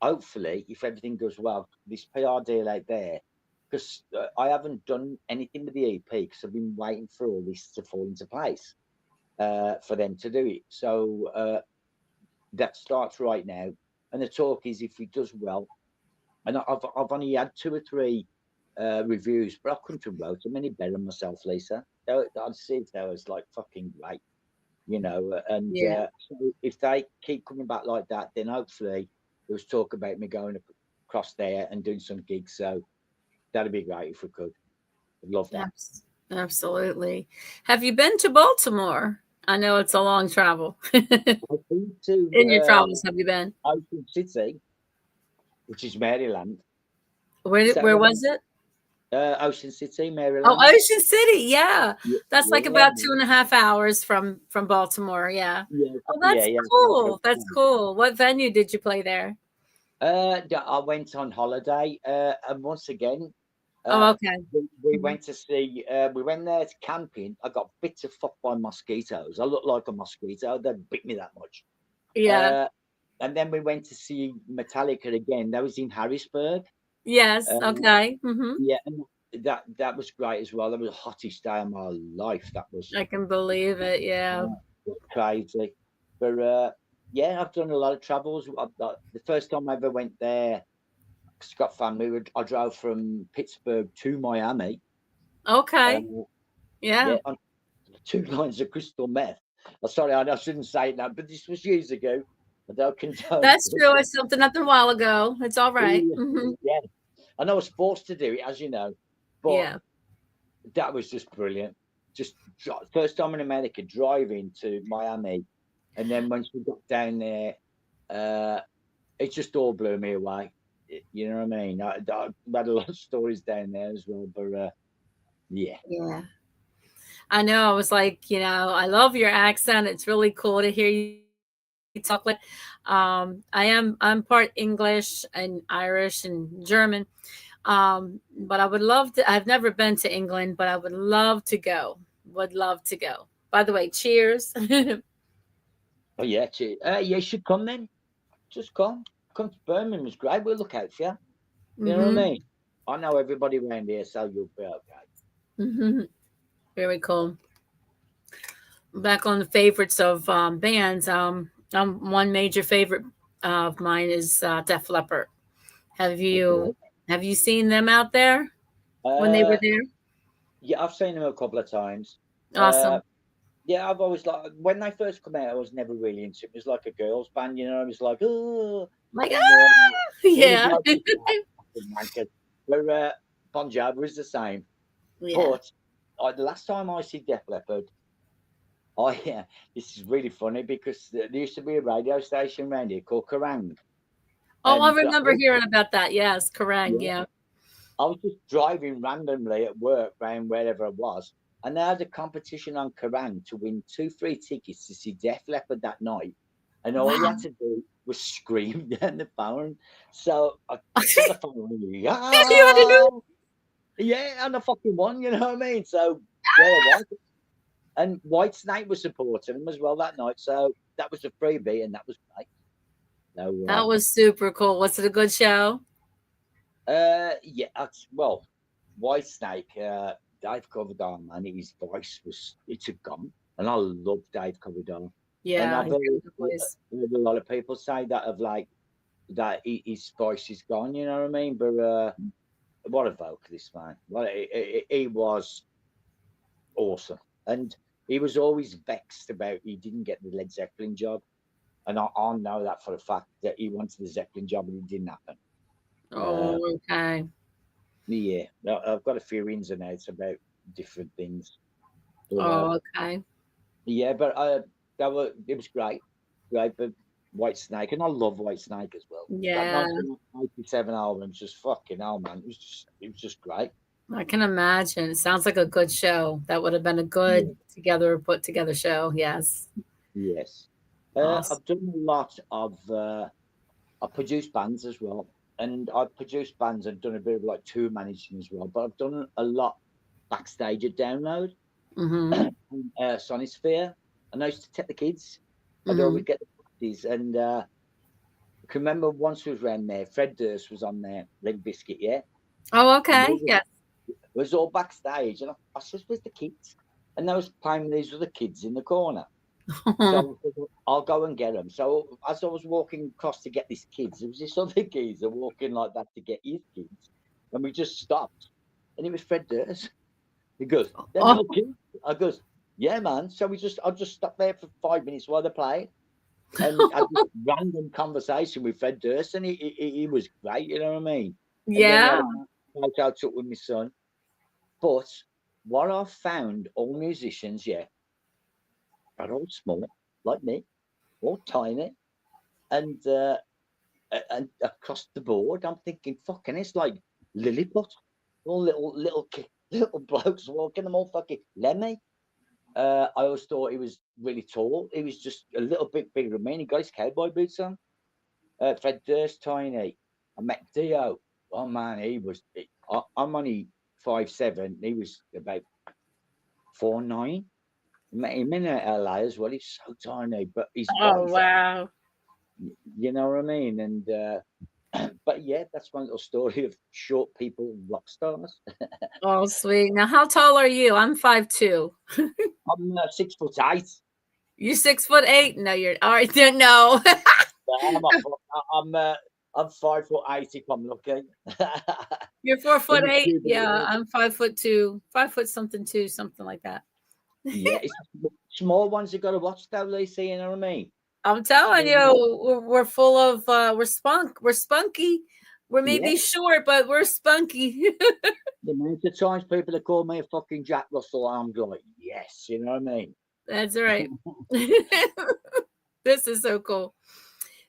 hopefully, if everything goes well, this PR deal out there, because I haven't done anything with the EP because I've been waiting for all this to fall into place for them to do it. So that starts right now. And the talk is if it does well, and I've only had 2 or 3 reviews, but I couldn't have wrote them any better myself, Lisa. I'd see if they was like fucking great, and Yeah. so if they keep coming back like that, then hopefully there was talk about me going across there and doing some gigs. So that'd be great if we could. I'd love that. Absolutely. Have you been to Baltimore? I know it's a long travel. I've been to In your travels, have you been? Ocean City, which is Maryland. Where was it? Ocean City, Oh, Maryland. Ocean City. Yeah. Yeah, That's like yeah, about 2.5 hours from Baltimore. Yeah. yeah, Oh, yeah, that's yeah. cool. That's cool. What venue did you play there? I went on holiday, and once again, Oh, okay. we Mhm. went to see. We went there to camping. I got bit to fuck by mosquitoes. I look like a mosquito. They bit me that much. Yeah. Uh, and then we went to see Metallica again. That was in Harrisburg. Yes. Uh, Okay. Hmm. yeah, and that was great as well. That was the hottest day of my life. That was I can believe it. Yeah. crazy. But yeah, I've done a lot of travels. The first time I ever went there, Scott family, I drove from Pittsburgh to Miami. Okay. Yeah. Yeah, on 2 lines of crystal meth. Sorry, I shouldn't say that, but this was years ago. I don't condone. That's true. I something up a while ago. It's all right. Hmm. Yeah, and I was forced to do it, as you know, but Yeah. that was just brilliant. Just first time in America driving to Miami, and then once we got down there, it just all blew me away. You know what I mean? I had a lot of stories down there as well, but yeah. Yeah. I know. I was like, I love your accent. It's really cool to hear you talk like I'm part English and Irish and German. But I would love to. I've never been to England, but I would love to go. Would love to go. By the way, cheers. Oh yeah, yeah, you should come then. Just come. Come to Birmingham. It's great. We'll look out for you. You know what I Hmm. mean? I know everybody around here, so you'll be okay. Hmm. Very cool. Back on the favorites of bands. One major favorite of mine is Def Leppard. Have you Okay. have you seen them out there when they were Uh, there? yeah, I've seen them a couple of times. Uh, Awesome. yeah, I've always like when they first come out, I was never really into it. It was like a girls' band, I was like, oh, Like, and, it was yeah. like wankers. But Bon Jovi was the same. Yeah. But the last time I see Def Leppard, yeah, this is really funny because there used to be a radio station around here called Kerrang, Oh, I and remember hearing about that. Yes, Kerrang. yeah, Yeah. I was just driving randomly at work around wherever I was, and they had a competition on Kerrang to win 2 free tickets to see Def Leppard that night. And all you Wow. had to do was scream down the phone. So I put the phone on, You had to do- yeah, and I fucking won, you know what I mean? So there I was. And Whitesnake was supporting them as well that night. So that was a freebie, and that was great. So, That was super cool. Was it a good show? yeah, well, Whitesnake, Dave Coverdale, man, his voice it's a gun, and I love Dave Coverdale. And Yeah. I've He had a good voice. heard a lot of people say that of like that his voice is gone. You know what I mean? But what a vocalist, man! Well, he was awesome, and he was always vexed about he didn't get the Led Zeppelin job, and I know that for a fact that he wanted the Zeppelin job and it didn't happen. Oh, okay. Yeah, I've got a few ins and outs about different things. But, Oh, okay. yeah, but it was great, But White Snake, and I love White Snake as well. That Yeah, 1987 album, just fucking hell, man. It was just great. I can imagine. It sounds like a good show. That would have been a good put together show. Yes. Yes. Awesome. I've done a lot of. I produced bands as well, and I've produced bands and done a bit of like tour managing as well. But I've done a lot backstage at Download, Sonisphere, and I used to take the kids. I'd always get the parties, and I can remember once we was around there. Fred Durst was on there, Red Biscuit, yeah. Oh, okay. Yes. It was all backstage, and I said, "Where's the kids?" And I was playing with these other kids in the corner. So I'll go and get them. So as I was walking across to get these kids, there was this other geezer walking like that to get his kids, and we just stopped, and it was Fred Durst. He goes, "They're no kids." I goes, "Yeah, man." So I just stopped there for 5 minutes while they played, and had this random conversation with Fred Durst, and he was great. You know what I mean? Yeah. And then I took with my son. But what I've found, all musicians, are all small, like me, all tiny, and across the board, I'm thinking, fucking, it's like Lilliput, all little blokes walking, them all fucking Lemmy. I always thought he was really tall. He was just a little bit bigger than me. And he got his cowboy boots on. Fred Durst, tiny. I met Dio. Oh man, I'm only 5'7". He was about 4'9". Met him in LA as well. He's so tiny, but he's wow. You know what I mean? And but yeah, that's one little story of short people rock stars. Oh, sweet. Now, how tall are you? I'm 5'2". I'm 6'8". You 6'8"? No, you're all right. No. I'm 5'8" if I'm lucky. You're 4'8". Yeah, I'm 5'2", 5' something too, something like that. Yeah, it's small ones you got to watch though, Lisa. You know what I mean? I'm telling you, we're full of we're spunky. We're maybe short, but we're spunky. The amount of times people have called me a fucking Jack Russell, I'm like, yes, you know what I mean? That's right. This is so cool.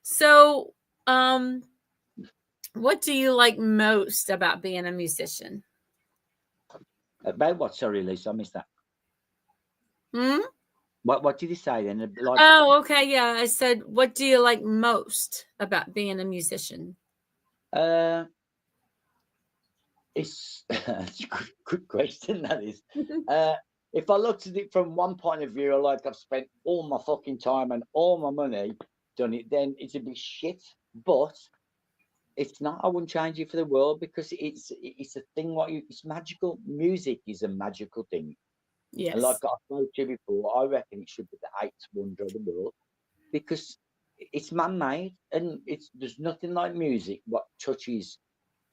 So, what do you like most about being a musician? About what? Sorry, Lisa, I missed that. Hmm? What did you say then? Like, oh, okay. Yeah, I said, what do you like most about being a musician? It's a good question, that is. If I looked at it from one point of view, like I've spent all my fucking time and all my money done it, then it's a bit shit. But it's not. I wouldn't change it for the world because it's a thing. It's magical. Music is a magical thing. Yes. And like I told you before, I reckon it should be the 8th wonder of the world because it's man-made and there's nothing like music what touches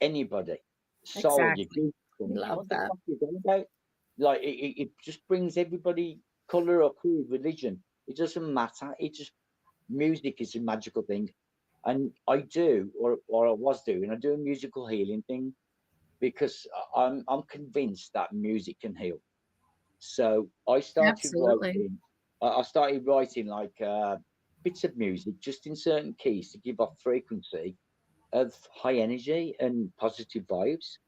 anybody. Soul, Exactly. you Love what that. the fuck you going about? Like it just brings everybody, color or creed, religion. It doesn't matter. Music is a magical thing, and I do, or I was doing. I do a musical healing thing because I'm convinced that music can heal. So I started writing. I started writing like bits of music just in certain keys to give off frequency of high energy and positive vibes.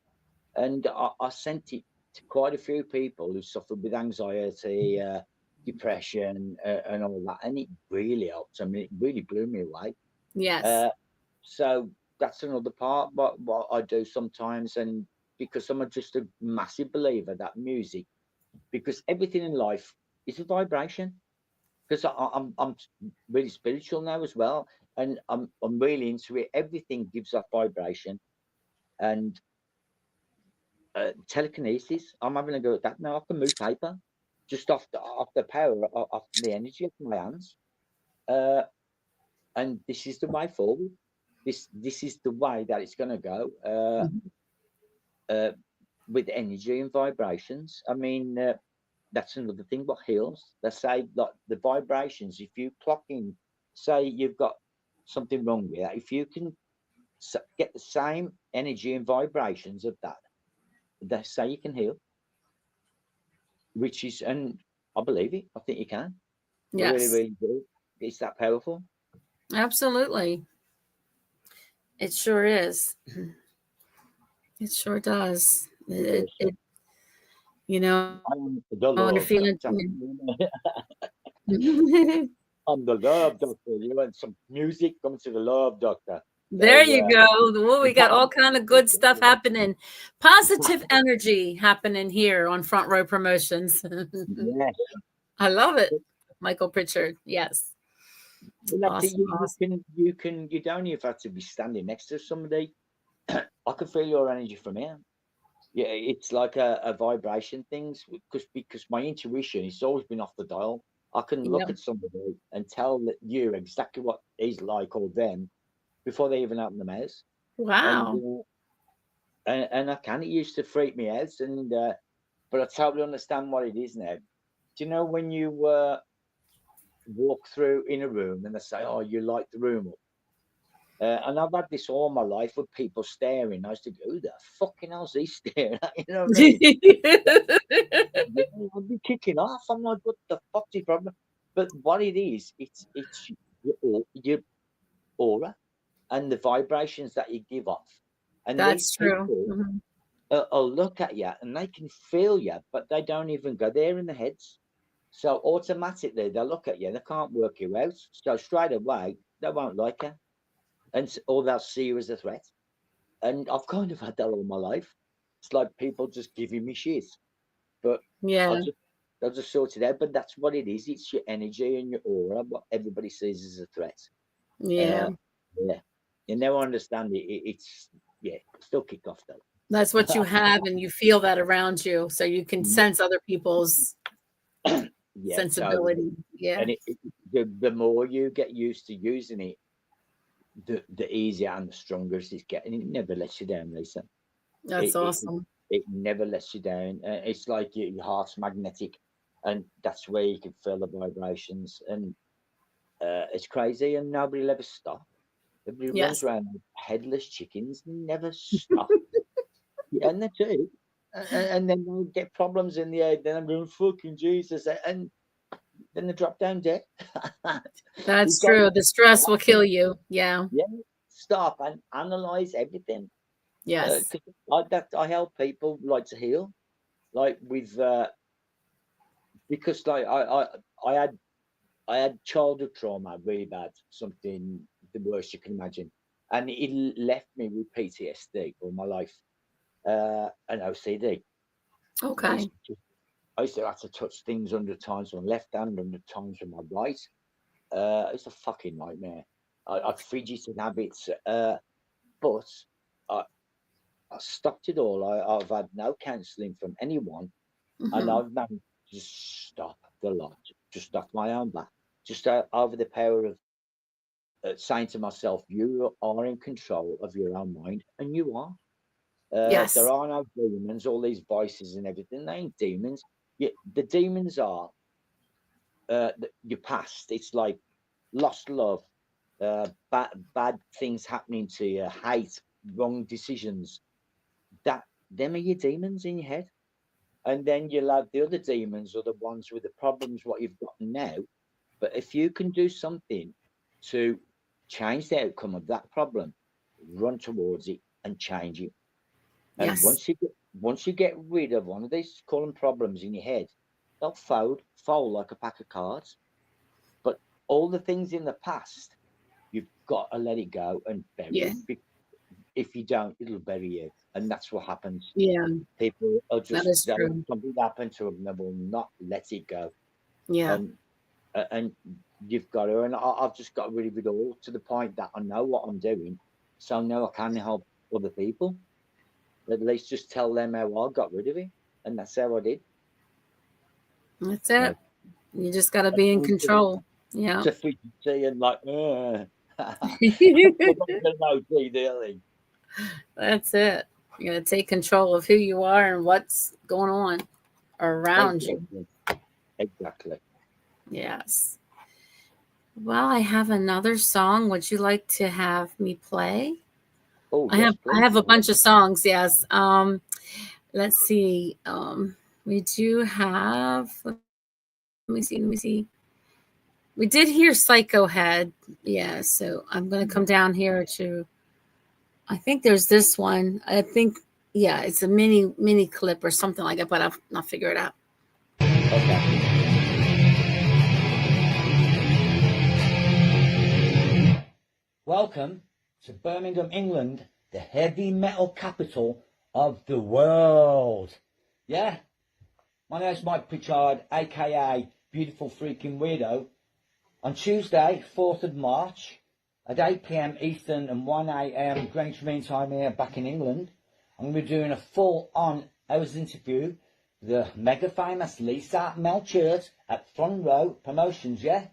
And I sent it to quite a few people who suffered with anxiety, depression, and all that. And it really helped. I mean, it really blew me away. Yes. So that's another part what I do sometimes. And because I'm just a massive believer that music, because everything in life is a vibration. Because I'm really spiritual now as well, and I'm really into it. Everything gives off vibration, and telekinesis. I'm having a go at that now. I can move paper just off the power of the energy of my hands, and this is the way forward. this is the way that it's going to go. Mhm. With energy and vibrations. I mean, that's another thing. What heals? They say like the vibrations. If you clock in, say you've got something wrong with that, if you can get the same energy and vibrations of that, they say you can heal. Which is, and I believe it. I think you can. I really, Yes, really do. It's that powerful. absolutely. It sure is. It sure does. Yes. You know, I am the when you're love feeling. doctor. I'm the love doctor. You want some music? Come to the love doctor. There So, you go. Well, we got all kind of good stuff happening. Positive energy happening here on Front Row Promotions. yeah. I love it. Michael Pritchard. Yes. Well, that's it. Awesome. Awesome. You don't even have to be standing next to somebody. I can feel your energy from here. Yeah, it's like a vibration things because my intuition has always been off the dial. I can look Yeah. at somebody and tell you exactly what he's like or them before they even open their mouths. And Wow. and I can. It used to freak me out, and but I totally understand what it is now. Do you know when you walk through in a room and they say, "Oh, you light the room up," and I've had this all my life with people staring. I used to go, "Who the fucking hell's he staring at?" You know what I mean? I'd be kicking off. I'm like, "What the fuck's the problem?" But what it is, it's your aura and the vibrations that you give off, and these That's true. people Mhm. will look at you and they can feel you, but they don't even go there in their heads. So automatically they look at you and they can't work you out. So straight away they won't like you, and or they'll see you as a threat. And I've kind of had that all my life. It's like people just giving me shit, but Yeah. I'll just sort it out. But that's what it is. It's your energy and your aura, what everybody sees as a threat. Yeah. Uh, yeah, you never understand it. It's yeah, still kick off though. That's what you have, and you feel that around you, so you can sense other people's Yeah, totally. sensibility. Yeah. And the more you get used to using it, the easier and the stronger it's getting. It never lets you down, Lisa. That's It it, awesome. it never lets you down. It's like your heart's magnetic, and that's where you can feel the vibrations. And it's crazy, and nobody will ever stop. Everybody runs Yes. around like headless chickens, never stop. Yeah, and they do. And then they get problems in the air. Then I'm going, fucking Jesus. And then they drop down dead. You've That's got true. to The stress will stop. kill you. Yeah. Yeah, stop and analyze everything. Yes. Because I help people like to heal, like with because like I had I had childhood trauma really bad, something the worst you can imagine, and it left me with PTSD all my life, and OCD. I Okay. used to, I used to have to touch things 100 times with my left hand, 100 times with my right. It's a fucking nightmare. I'd fidget and habits, but I, I stopped it all. I've had no counselling from anyone, and Hmm. I've managed to just stop the lot, just off my own back, just over the power of saying to myself, "You are in control of your own mind, and you are." There Yes. are no demons, all these voices and everything. They ain't demons. The demons are your past. It's like lost love, bad things happening to you, hate, wrong decisions. That them are your demons in your head. And then you'll have the other demons or the ones with the problems what you've got now. But if you can do something to change the outcome of that problem, run towards it and change it. And Yes. once you get rid of one of these current problems in your head, they'll fold like a pack of cards. But all the things in the past, you've got to let it go and bury Yeah. it. If you don't, it'll bury you. And that's what happens. Yeah. People are That just is true. something happened to them, they will not let it go. Yeah. And you've got to, and I've just got rid of it all to the point that I know what I'm doing. So now I can help other people. At least just tell them how I got rid of it. And that's how I did. That's Yeah. it. You just got to be in control. Yeah. To fidgety and like, That's it. You're going to take control of who you are and what's going on around you. Exactly. Yes. Well, I have another song. Would you like to have me play? Oh, I have a bunch of songs. Yes. Let's see. We do have. Let me see. We did hear Psycho Head. Yeah. So I'm going to come down here to. I think there's this one. I think, yeah, it's a mini clip or something like that, but I'll figure it out. Okay. Welcome to Birmingham, England, the heavy metal capital of the world. Yeah? My name's Mike Pritchard, aka Beautiful Freakin Weirdo. On Tuesday, 4th of March, at 8 p.m. Eastern and 1 a.m. Greenwich Mean Time here back in England, I'm going to be doing a full-on hours interview with the mega famous Lisa Melchert at Front Row Promotions, yeah?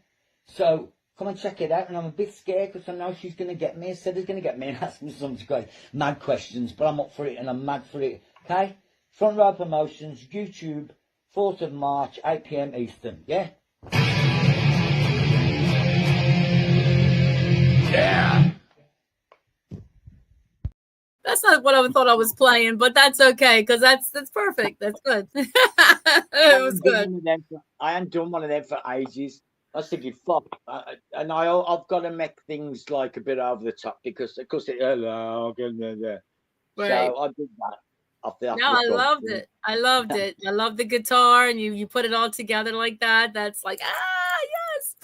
So, come and check it out, and I'm a bit scared because I know she's going to get me. I said she's going to get me and ask me some great mad questions, but I'm up for it and I'm mad for it, okay? Front Row Promotions, YouTube, 4th of March, 8 p.m. Eastern, yeah? Yeah! That's not what I thought I was playing, but that's okay because that's perfect. That's good. It was good. I haven't done one of them for ages. I was thinking, fuck, and I've got to make things like a bit over the top because, of course, hello, right. So I did that. No, I loved it. I loved it. I love the guitar, and you put it all together like that. That's like, yes,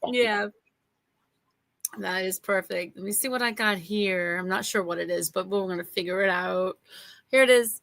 yeah. That is perfect. Let me see what I got here. I'm not sure what it is, but we're going to figure it out. Here it is.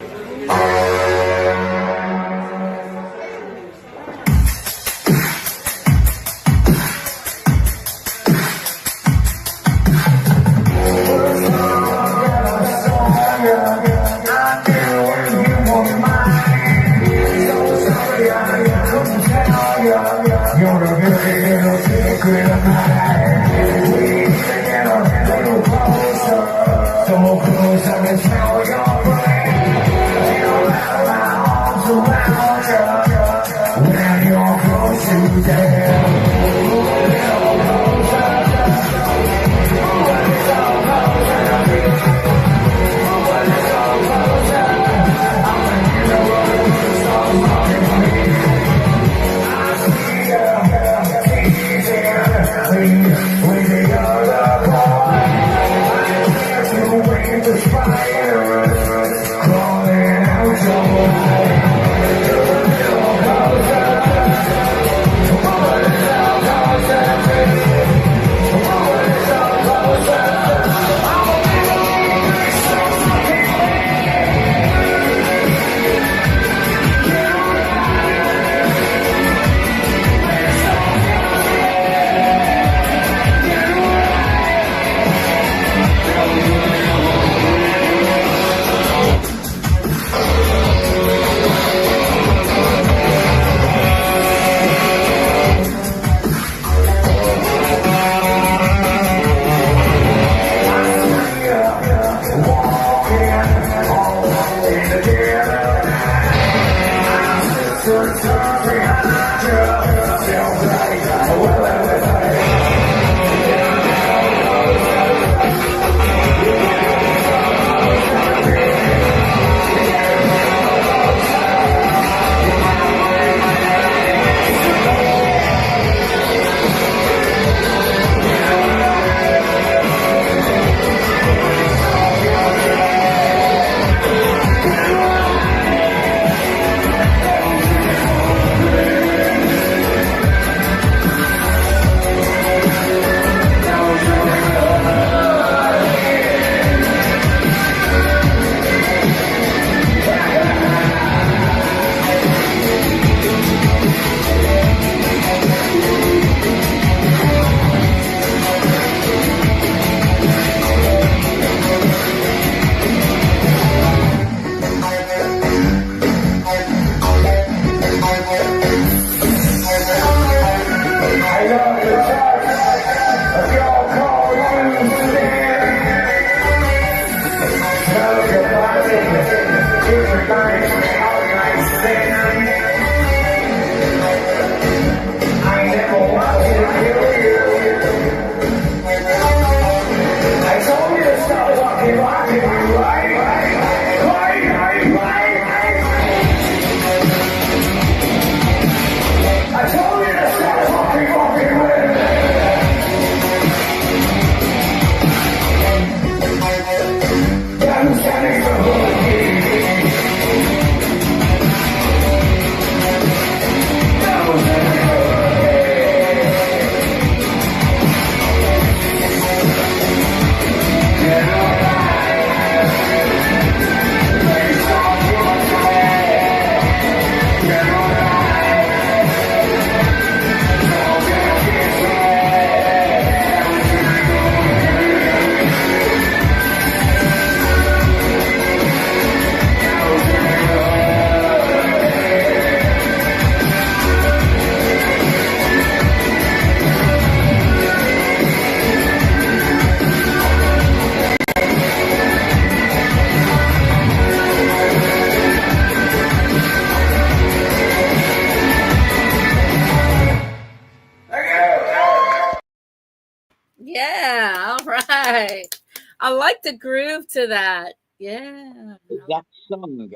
right. I like the groove to that. Yeah. That song,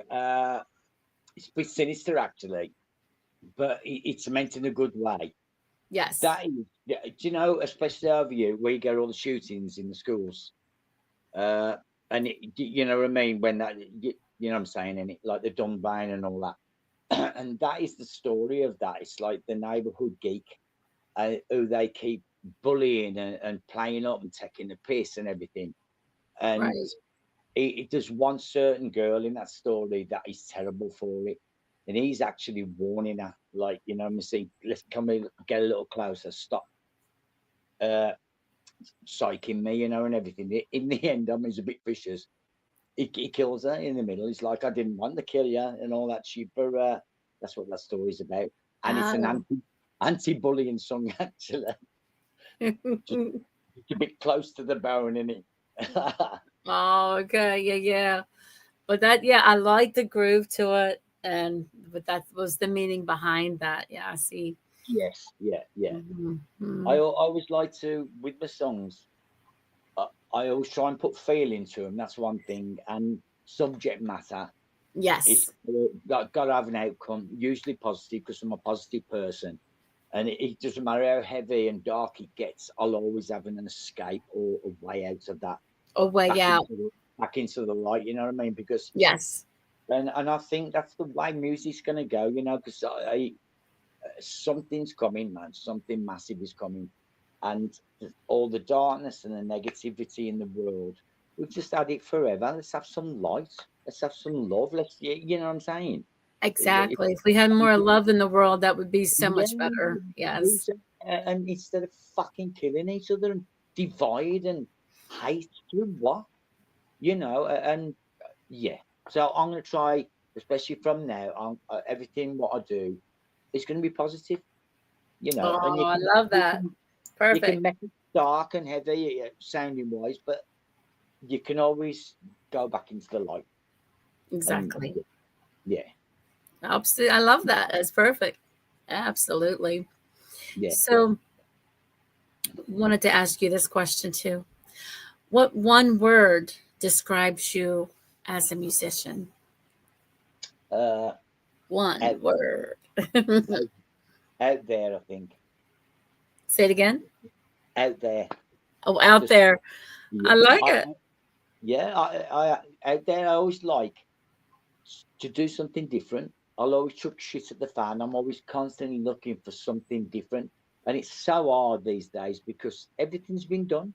it's a bit sinister actually, but it's meant in a good way. Yes. That is, do you know, especially over you, where you get all the shootings in the schools, and you know what I mean, when that, you know what I'm saying, and it like the Dunbane and all that, and that is the story of that. It's like the neighborhood geek, who they keep bullying and playing up and taking the piss and everything, and Right. there's one certain girl in that story that is terrible for it, and he's actually warning her, like, you know, Missy, let's come in, get a little closer, stop psyching me, you know, and everything. In the end, I mean, he's a bit vicious. He kills her in the middle. He's like, I didn't want to kill you and all that shit, but that's what that story's about. And it's an anti-bullying song, actually. Just a bit close to the bone, isn't it? Oh, okay. Yeah. But that, yeah, I like the groove to it. But that was the meaning behind that. Yeah, I see. Yes, yeah. Mm-hmm. I always like to, with the songs, I always try and put feel into them. That's one thing. And subject matter. Yes. It's got to have an outcome, usually positive, because I'm a positive person. And it doesn't matter how heavy and dark it gets, I'll always have an escape or a way out of that. A way out. Back into the light, you know what I mean? Because yes. And I think that's the way music's going to go, you know, because something's coming, man. Something massive is coming. And all the darkness and the negativity in the world, we've just had it forever. Let's have some light. Let's have some love. You know what I'm saying? Exactly. If we had more love in the world, that would be so much better. Yes. And instead of fucking killing each other and divide and hate, do what? You know, and yeah. So I'm going to try, especially from now on, everything what I do is going to be positive. You know. Oh, and I love that. Perfect. You can make it dark and heavy sounding wise, but you can always go back into the light. Exactly. Yeah. Absolutely. I love that. That's perfect. Absolutely. Yeah. So wanted to ask you this question too. What one word describes you as a musician? One word. Out there, I think. Say it again. Out there. Oh, out there. Yeah. I like it. Yeah, I out there. I always like to do something different. I'll always chuck shit at the fan. I'm always constantly looking for something different, and it's so hard these days because everything's been done.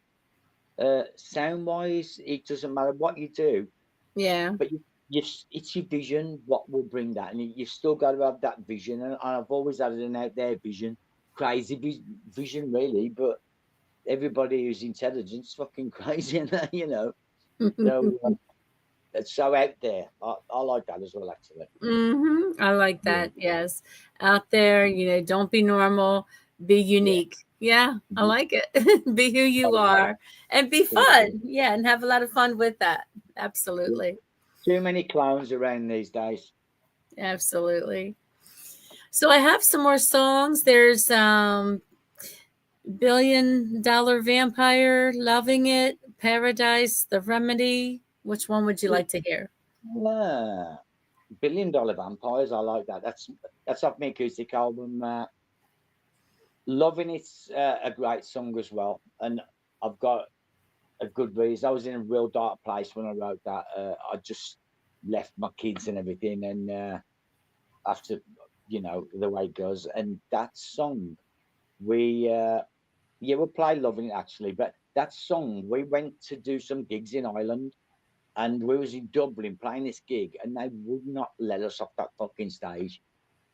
Sound wise, it doesn't matter what you do. Yeah. But it's your vision what will bring that, and you've still got to have that vision. And I've always had an out there vision, crazy vision, really. But everybody who's intelligent is fucking crazy, and you know. So it's so out there. I like that as well, actually. Mm-hmm. I like that. Yeah. Yes, out there. You know, don't be normal. Be unique. Yeah, I like it. Be who you are and be fun. Yeah, and have a lot of fun with that. Absolutely. Too many clowns around these days. Absolutely. So I have some more songs. There's $1 Billion Vampire, Loving It, Paradise, The Remedy. Which one would you like to hear? $1 Billion Vampires. I like that. That's off my acoustic album. Loving It's a great song as well, and I've got a good reason. I was in a real dark place when I wrote that. I just left my kids and everything, and after, you know, the way it goes. And that song, we play Loving It actually, but that song, we went to do some gigs in Ireland, and we was in Dublin playing this gig, and they would not let us off that fucking stage.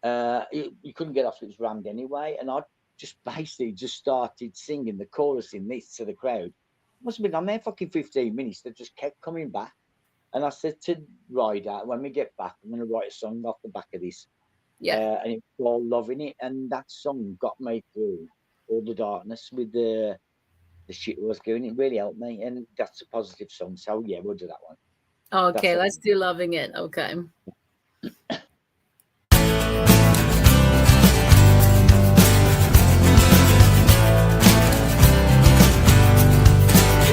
You couldn't get off, it was rammed anyway, and I just basically started singing the chorus in this to the crowd. Must have been on there fucking 15 minutes. They just kept coming back. And I said to Ryder, when we get back, I'm going to write a song off the back of this. Yeah. And it's called Loving It. And that song got me through all the darkness with the shit I was doing. It really helped me. And that's a positive song. So, yeah, we'll do that one. Okay, let's do Loving It. Okay.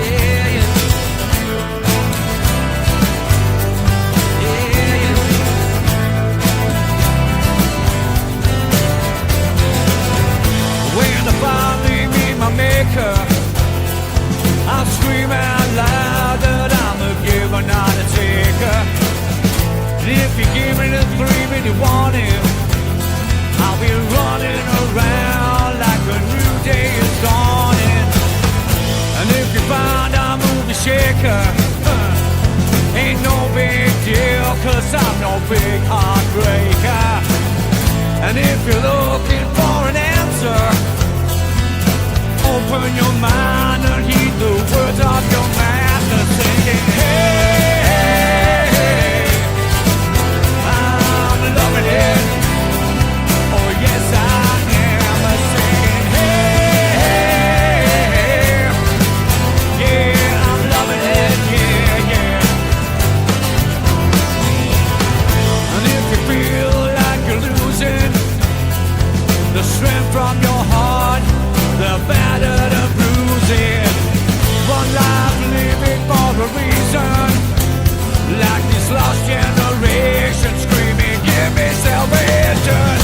Yeah. you want him. I'll be running around like a new day is dawning. And if you find I'm a movie shaker, ain't no big deal, 'cause I'm no big heartbreaker. And if you're looking for an answer, open your mind and heed the words of your master singing, hey, I'm loving it. Oh yes I am singing, hey, yeah, I'm loving it, yeah, yeah. And if you feel like you're losing the strength from your heart, the battered and bruising, one life living for a reason, like this lost generation screaming, give me salvation.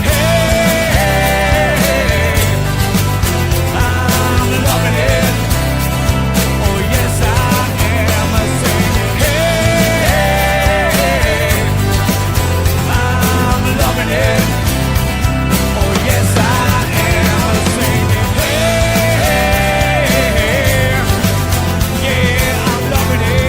Hey, I'm loving it. Oh yes I am singing. Hey, I'm loving it. Oh yes I am singing. Hey, yeah, I'm loving it.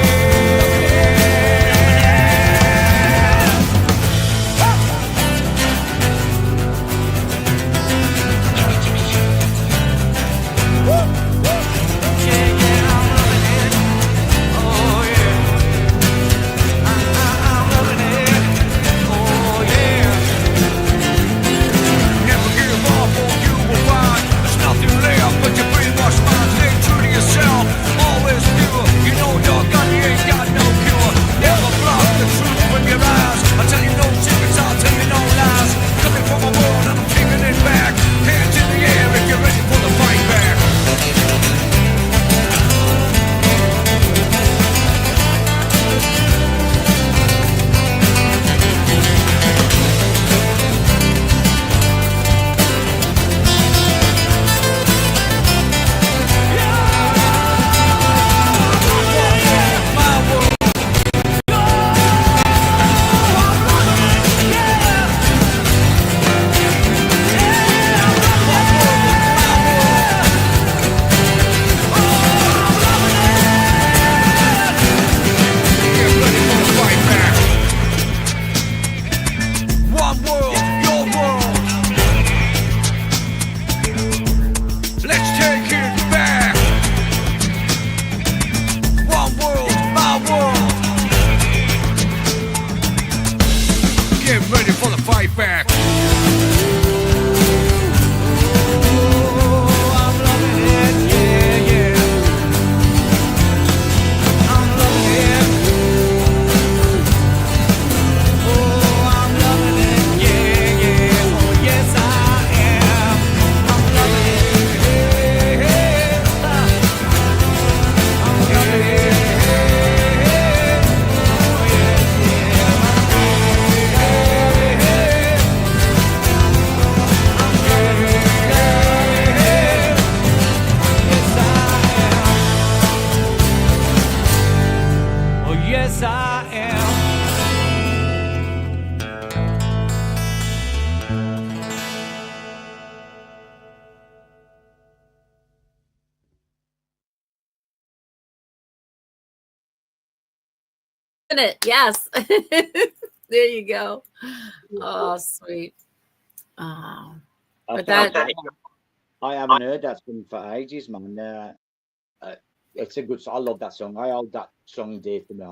it. Yes. There you go. Oh, sweet. Oh, but that I haven't heard that song for ages, man. It's a good song. I love that song. I hold that song dear to me.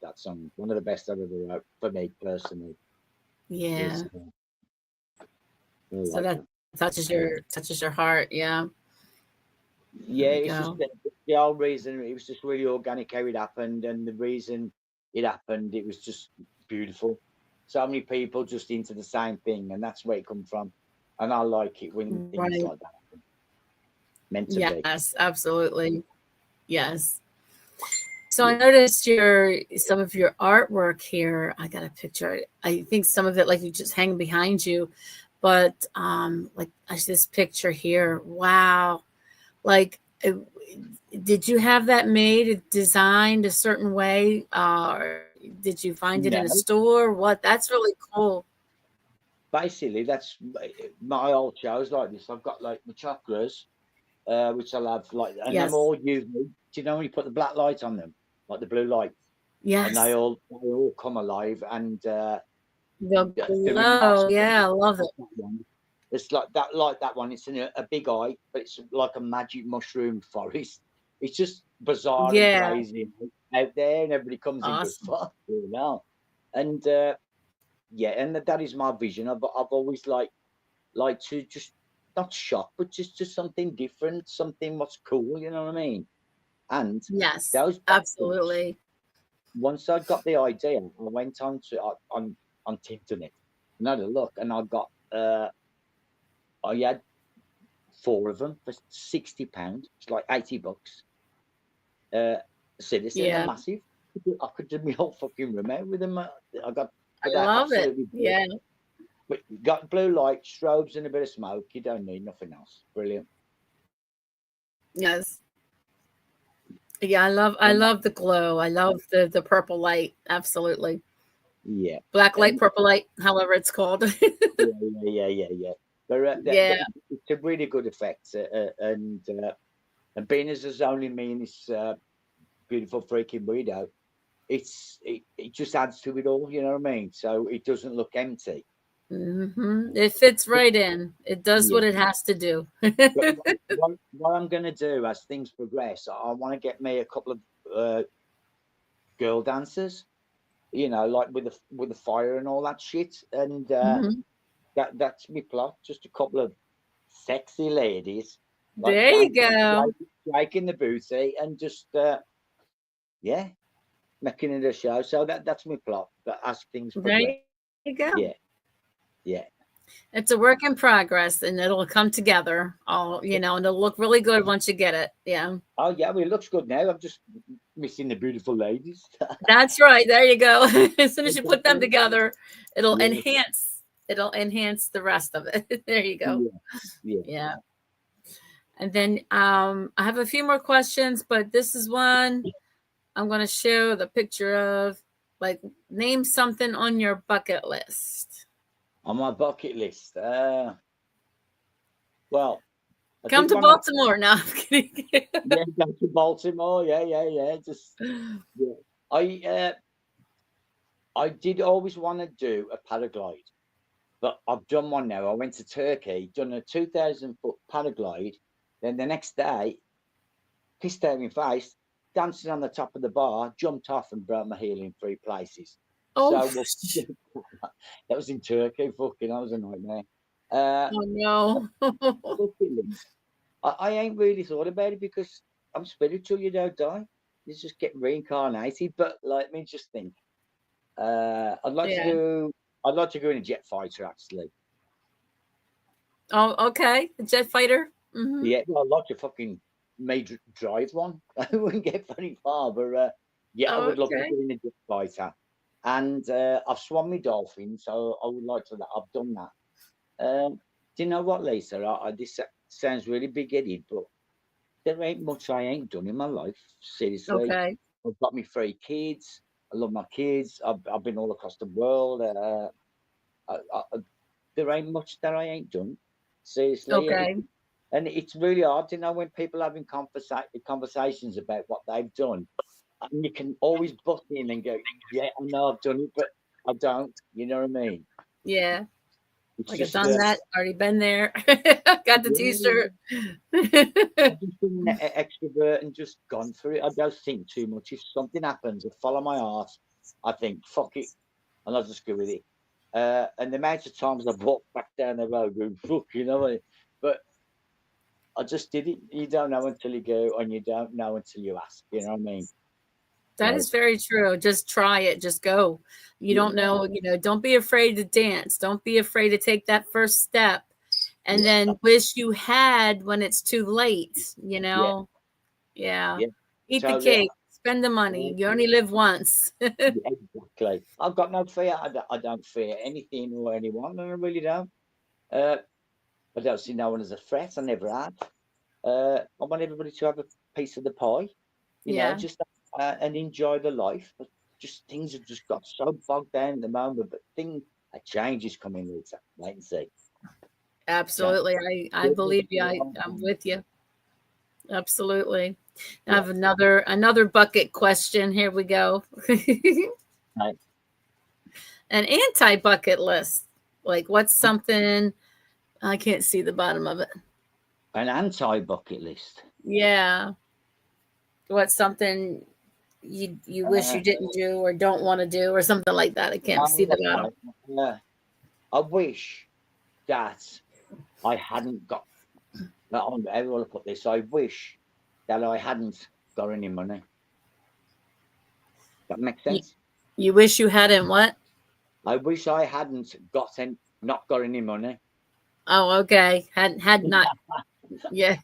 That song, one of the best I've ever wrote for me personally. yeah. Is, So that touches your heart. Yeah. yeah, There you it's just go. the whole reason. It was just really organic how it happened, and the reason it happened, it was just beautiful. So many people just into the same thing, and that's where it comes from. And I like it when things Right. like that happen. Meant to be. Yes, absolutely. Yes. So I noticed some of your artwork here. I got a picture. I think some of it, like, you just hang behind you, but like this picture here. Wow. Like, did you have that made, designed a certain way, or did you find it in a No, store? What? That's really cool. basically that's my old shows like this. I've got like my chakras, which I'll have like, and Yes. them all UV. Do you know when you put the black light on them, like the blue light, Yes. and they all come alive and the glow. Yeah, I love it. It's like that one. It's in a big eye, but it's like a magic mushroom forest. It's just bizarre and crazy out there, and everybody comes in with fuck, you know. And yeah, and that is my vision. I've always like to just not shock, but just something different, something what's cool. You know what I mean? And yes, those absolutely. Once I got the idea, I went on to on internet and had a look, and I got I had 4 of them for £60. It's like $80. Seriously, they're massive. I could do my whole fucking room out with them. I love it. Yeah. But you got blue light, strobes, and a bit of smoke. You don't need nothing else. Brilliant. Yes. Yeah, I love the glow. I love the purple light. Absolutely. Yeah. Black light, purple light, however it's called. yeah. But it's a really good effect, and being as there's only me in this Beautiful Freakin Weirdo, it just adds to it all. You know what I mean? So it doesn't look empty. It fits right in. It does what it has to do. what I'm going to do as things progress, I want to get me a couple of girl dancers, you know, like with the fire and all that shit. And that's my plot. Just a couple of sexy ladies. Like there you go. Shaking the booty and just making it a show. So that's my plot. But as things progress, there you go. Yeah. It's a work in progress, and it'll come together. All you know, and it'll look really good once you get it. Yeah. Oh yeah, well, it looks good now. I'm just missing the beautiful ladies. That's right. There you go. As soon as you put them together, it'll enhance. It'll enhance the rest of it. There you go. Yeah. And then I have a few more questions, but this is one I'm going to show the picture of. Like, name something on your bucket list. On my bucket list, well, come to Baltimore now. Yeah, come to Baltimore. Yeah. Just I did always want to do a paraglide, but I've done one now. I went to Turkey, done a 2,000-foot paraglide. Then the next day, pissed out my face, dancing on the top of the bar, jumped off and broke my heel in 3 places. Oh, so that was in Turkey. Fucking, that was a nightmare. Oh no. I ain't really thought about it because I'm spiritual. You don't die. You just get reincarnated. But let me just think. I'd like to go in a jet fighter actually. Oh, okay. A jet fighter. Yeah, well, I'd like to fucking drive one. I wouldn't get very far, but I would love to go in a jet fighter. And I've swum my dolphin, so I would like to. I've done that. Do you know what, Lisa? This sounds really big-headed, but there ain't much I ain't done in my life. Seriously, okay. I've got me 3 kids. I love my kids. I've been all across the world. There ain't much that I ain't done. Seriously, okay. And it's really hard, you know, when people are having conversations about what they've done. And you can always butt in and go, yeah, I know I've done it, but I don't. You know what I mean? Yeah. It's like just, I've done that, already been there. Got the t-shirt. I've just been an extrovert and just gone through it. I don't think too much. If something happens, I follow my heart. I think, fuck it, and I'll just go with it. And the amount of times I've walked back down the road going, fuck, you know, but I just did it. You don't know until you go, and you don't know until you ask. You know what I mean? That is very true. Just try it. Just go. You don't know, don't be afraid to dance. Don't be afraid to take that first step and then wish you had when it's too late, Yeah. Eat the cake, spend the money. You only live once. Exactly. I've got no fear. I don't fear anything or anyone, and I really don't. I don't see no one as a threat. I never had. I want everybody to have a piece of the pie, you know, just and enjoy the life. But just things have just got so bogged down at the moment. But a change is coming, Lisa. Wait and see. Absolutely. I believe you. I'm with you. Absolutely. I have another bucket question. Here we go. Right. An anti-bucket list. Like, what's something, I can't see the bottom of it. An anti-bucket list. Yeah. What's something you wish you didn't do or don't want to do or something like that? I can't see the bottom. I wish that I hadn't got. I want to put this. I wish that I hadn't got any money. That makes sense. You wish you hadn't what? I wish I hadn't not got any money. Oh, okay. Had not. Yeah.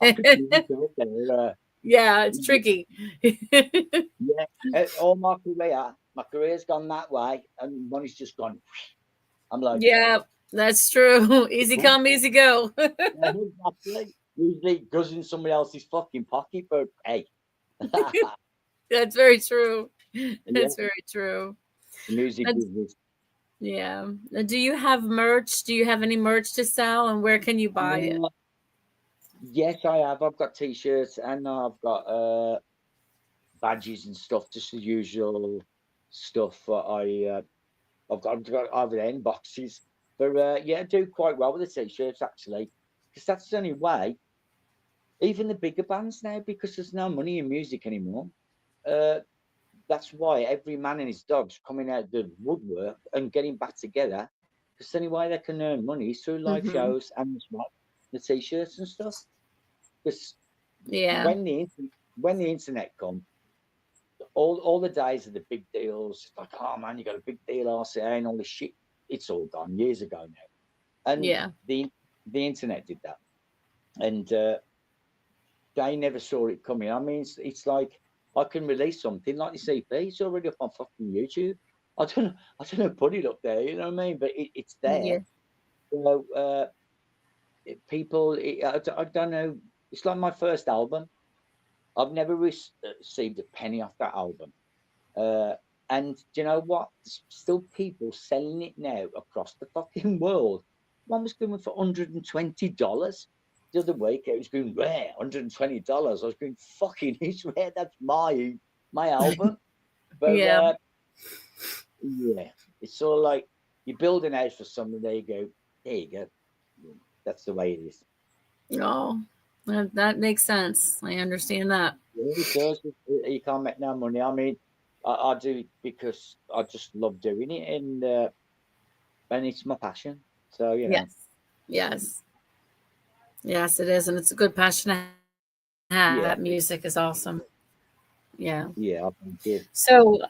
Yeah, it's tricky. Yeah, all my career's gone that way, and money's just gone. I'm like, yeah, that's true. Easy come, easy go. Exactly. Usually it goes in somebody else's fucking pocket, but hey. That's very true. That's very true. Music business. Yeah. Do you have merch? Do you have any merch to sell, and where can you buy it? Yes, I have. I've got t-shirts and I've got badges and stuff, just the usual stuff. I've got over there in boxes. But yeah, I do quite well with the t-shirts actually, because that's the only way. Even the bigger bands now, because there's no money in music anymore. That's why every man and his dog's coming out the woodwork and getting back together. Because the only way they can earn money is through live shows and the t-shirts and stuff. Because when the internet comes, all the days of the big deals, it's like, oh man, you got a big deal, RCA and all this shit. It's all gone years ago now. And the internet did that. And they never saw it coming. I mean, it's like I can release something like this EP. It's already up on fucking YouTube. I don't know, put it up there. You know what I mean? But it's there. Yeah. So people, I don't know. It's like my first album. I've never received a penny off that album. And do you know what? There's still people selling it now across the fucking world. One was going for $120. The other week it was going rare, $120. I was going fucking it's rare. That's my album. But yeah, it's all like you're building a house for someone. There you go. That's the way it is. Oh, that makes sense. I understand that. You can't make no money. I mean, I do it because I just love doing it, and it's my passion. So you know. Yes, it is, and it's a good passion to have. That music is awesome. Yeah. Yeah. So,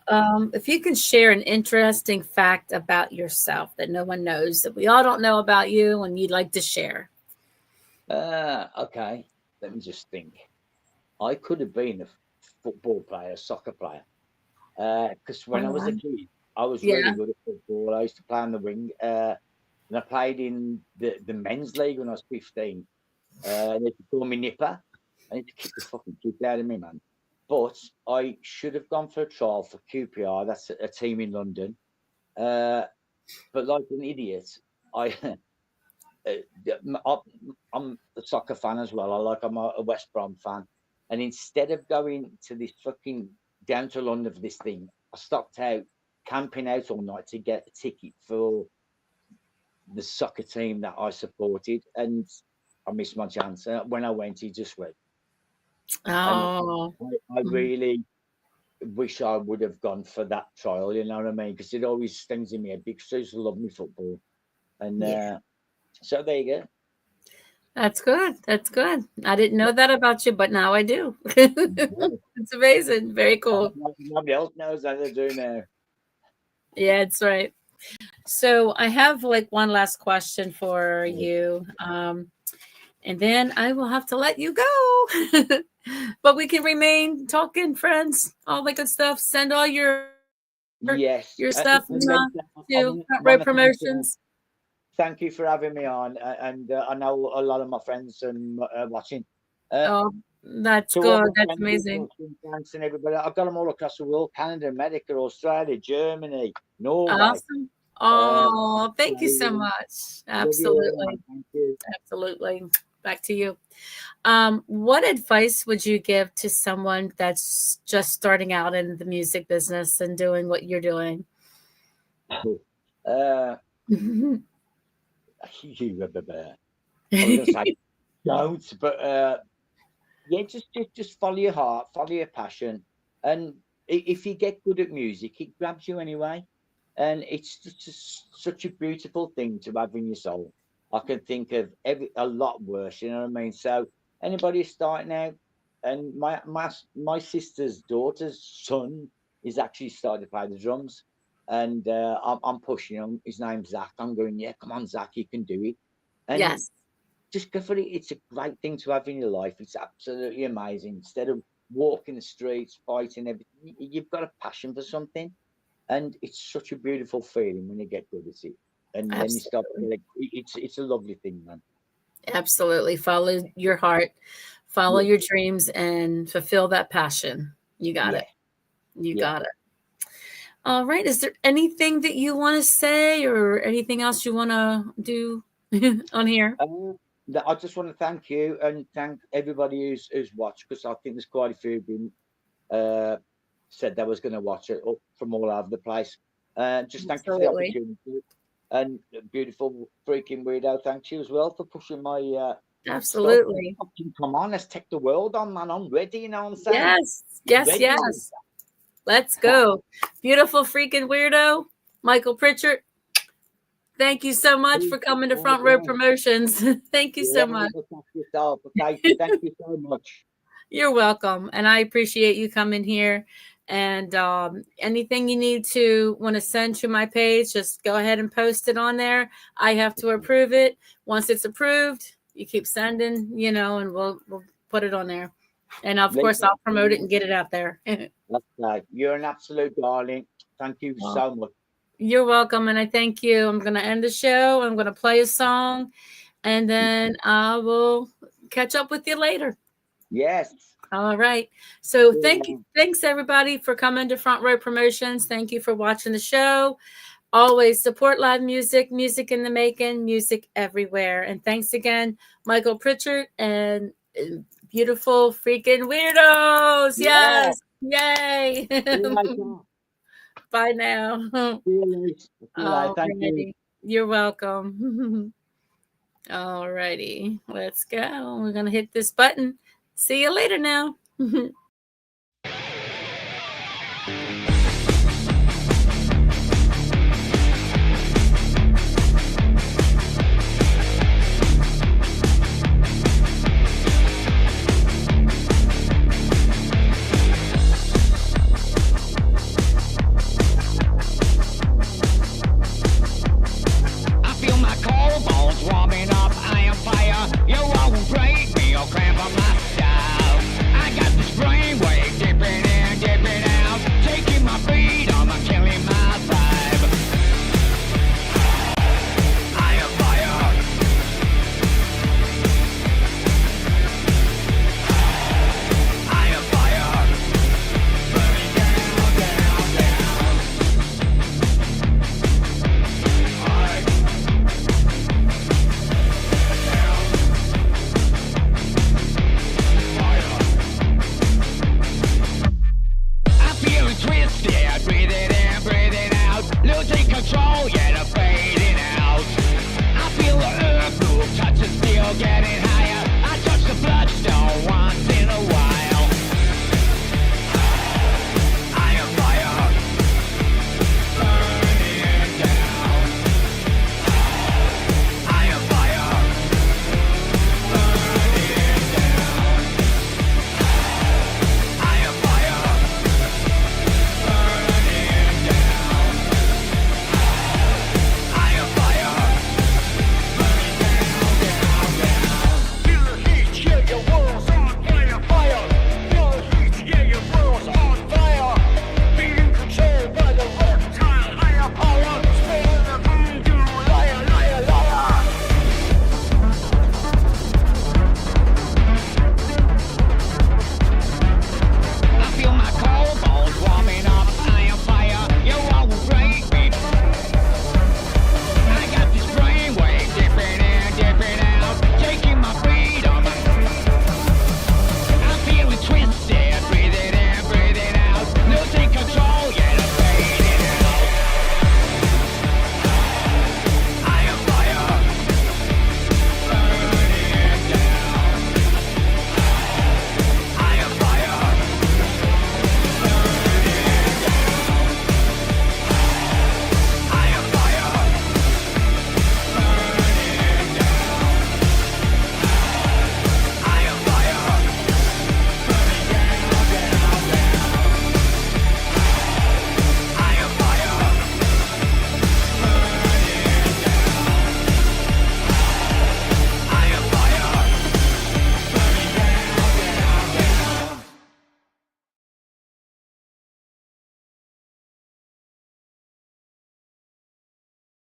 if you can share an interesting fact about yourself that no one knows, that we all don't know about you, and you'd like to share. Okay. Let me just think. I could have been a football player, soccer player, because when I was a kid, I was really good at football. I used to play on the wing, and I played in the men's league when I was 15. They could call me Nipper. I need to kick the fucking kick out of me, man. But I should have gone for a trial for QPR. That's a team in London. But like an idiot, I'm a soccer fan as well. I'm a West Brom fan. And instead of going to this fucking down to London for this thing, I stopped out camping out all night to get a ticket for the soccer team that I supported, and I missed my chance. When I went, he just went. Oh, I really wish I would have gone for that trial. You know what I mean? Because it always stings in me a big. I used to love me football, and so there you go. That's good. That's good. I didn't know that about you, but now I do. It's amazing. Very cool. Nobody else knows that they do now. Yeah, that's right. So I have like one last question for you. And then I will have to let you go. But we can remain talking, friends, all the good stuff. Send all your stuff to Front Row Promotions. Thank you for having me on. And I know a lot of my friends are watching. That's good. That's amazing. Thanks and everybody. I've got them all across the world: Canada, America, Australia, Germany, Norway. Oh, thank you so So, much. love you very Absolutely. much. Thank you. Absolutely. Back to you. What advice would you give to someone that's just starting out in the music business and doing what you're doing? Uh, I was gonna say don't, but yeah, just follow your heart, follow your passion, and if you get good at music, it grabs you anyway, and it's just such a beautiful thing to have in your soul. I can think of a lot worse, you know what I mean? So anybody starting out, and my sister's daughter's son is actually started to play the drums, and I'm pushing him. His name's Zach. I'm going, yeah, come on, Zach, you can do it, and Yes, just go for it. It's a great thing to have in your life. It's absolutely amazing. Instead of walking the streets, fighting everything, you've got a passion for something, and it's such a beautiful feeling when you get good at it. And then you start. absolutely. It's a lovely thing, man. Absolutely. Follow your heart, follow Yeah, your dreams, and fulfill that passion. You got yeah, it. You yeah. got it. All right. Is there anything that you want to say or anything else you want to do on here? I just want to thank you and thank everybody who's watched, because I think there's quite a few been uh, said they was going to watch it up from all over the place. Just thank you for the Absolutely. opportunity. And Beautiful Freakin Weirdo, thank you as well for pushing my stuff. Absolutely. Fucking come on, let's take the world on, man. I'm ready, you know what I'm saying? Yes. Yes. Ready. Yes. Let's go. Beautiful Freakin Weirdo. Michael Pritchard. Thank you so much for coming to Front Row Promotions. Thank you so Yeah, much. look after yourself. Okay, thank you so much. You're welcome. And I appreciate you coming here. And anything you need to want to send to my page, just go ahead and post it on there. I have to approve it. Once it's approved, you keep sending, and we'll put it on there. And of course, I'll promote it and get it out there. Okay, you're an absolute darling. Thank you Well, so much. you're welcome. And I thank you. I'm going to end the show. I'm going to play a song. And then I will catch up with you later. Yes. All right. So Yeah. thanks everybody for coming to Front Row Promotions. Thank you for watching the show. Always support live music, music in the making, music everywhere. And thanks again, Michael Pritchard and Beautiful Freakin Weirdos. Yeah. Yes. Yay. See you later. Bye now. See you later. See you later. Thank you. Alrighty. You're welcome. Alrighty. Let's go. We're going to hit this button. See you later now.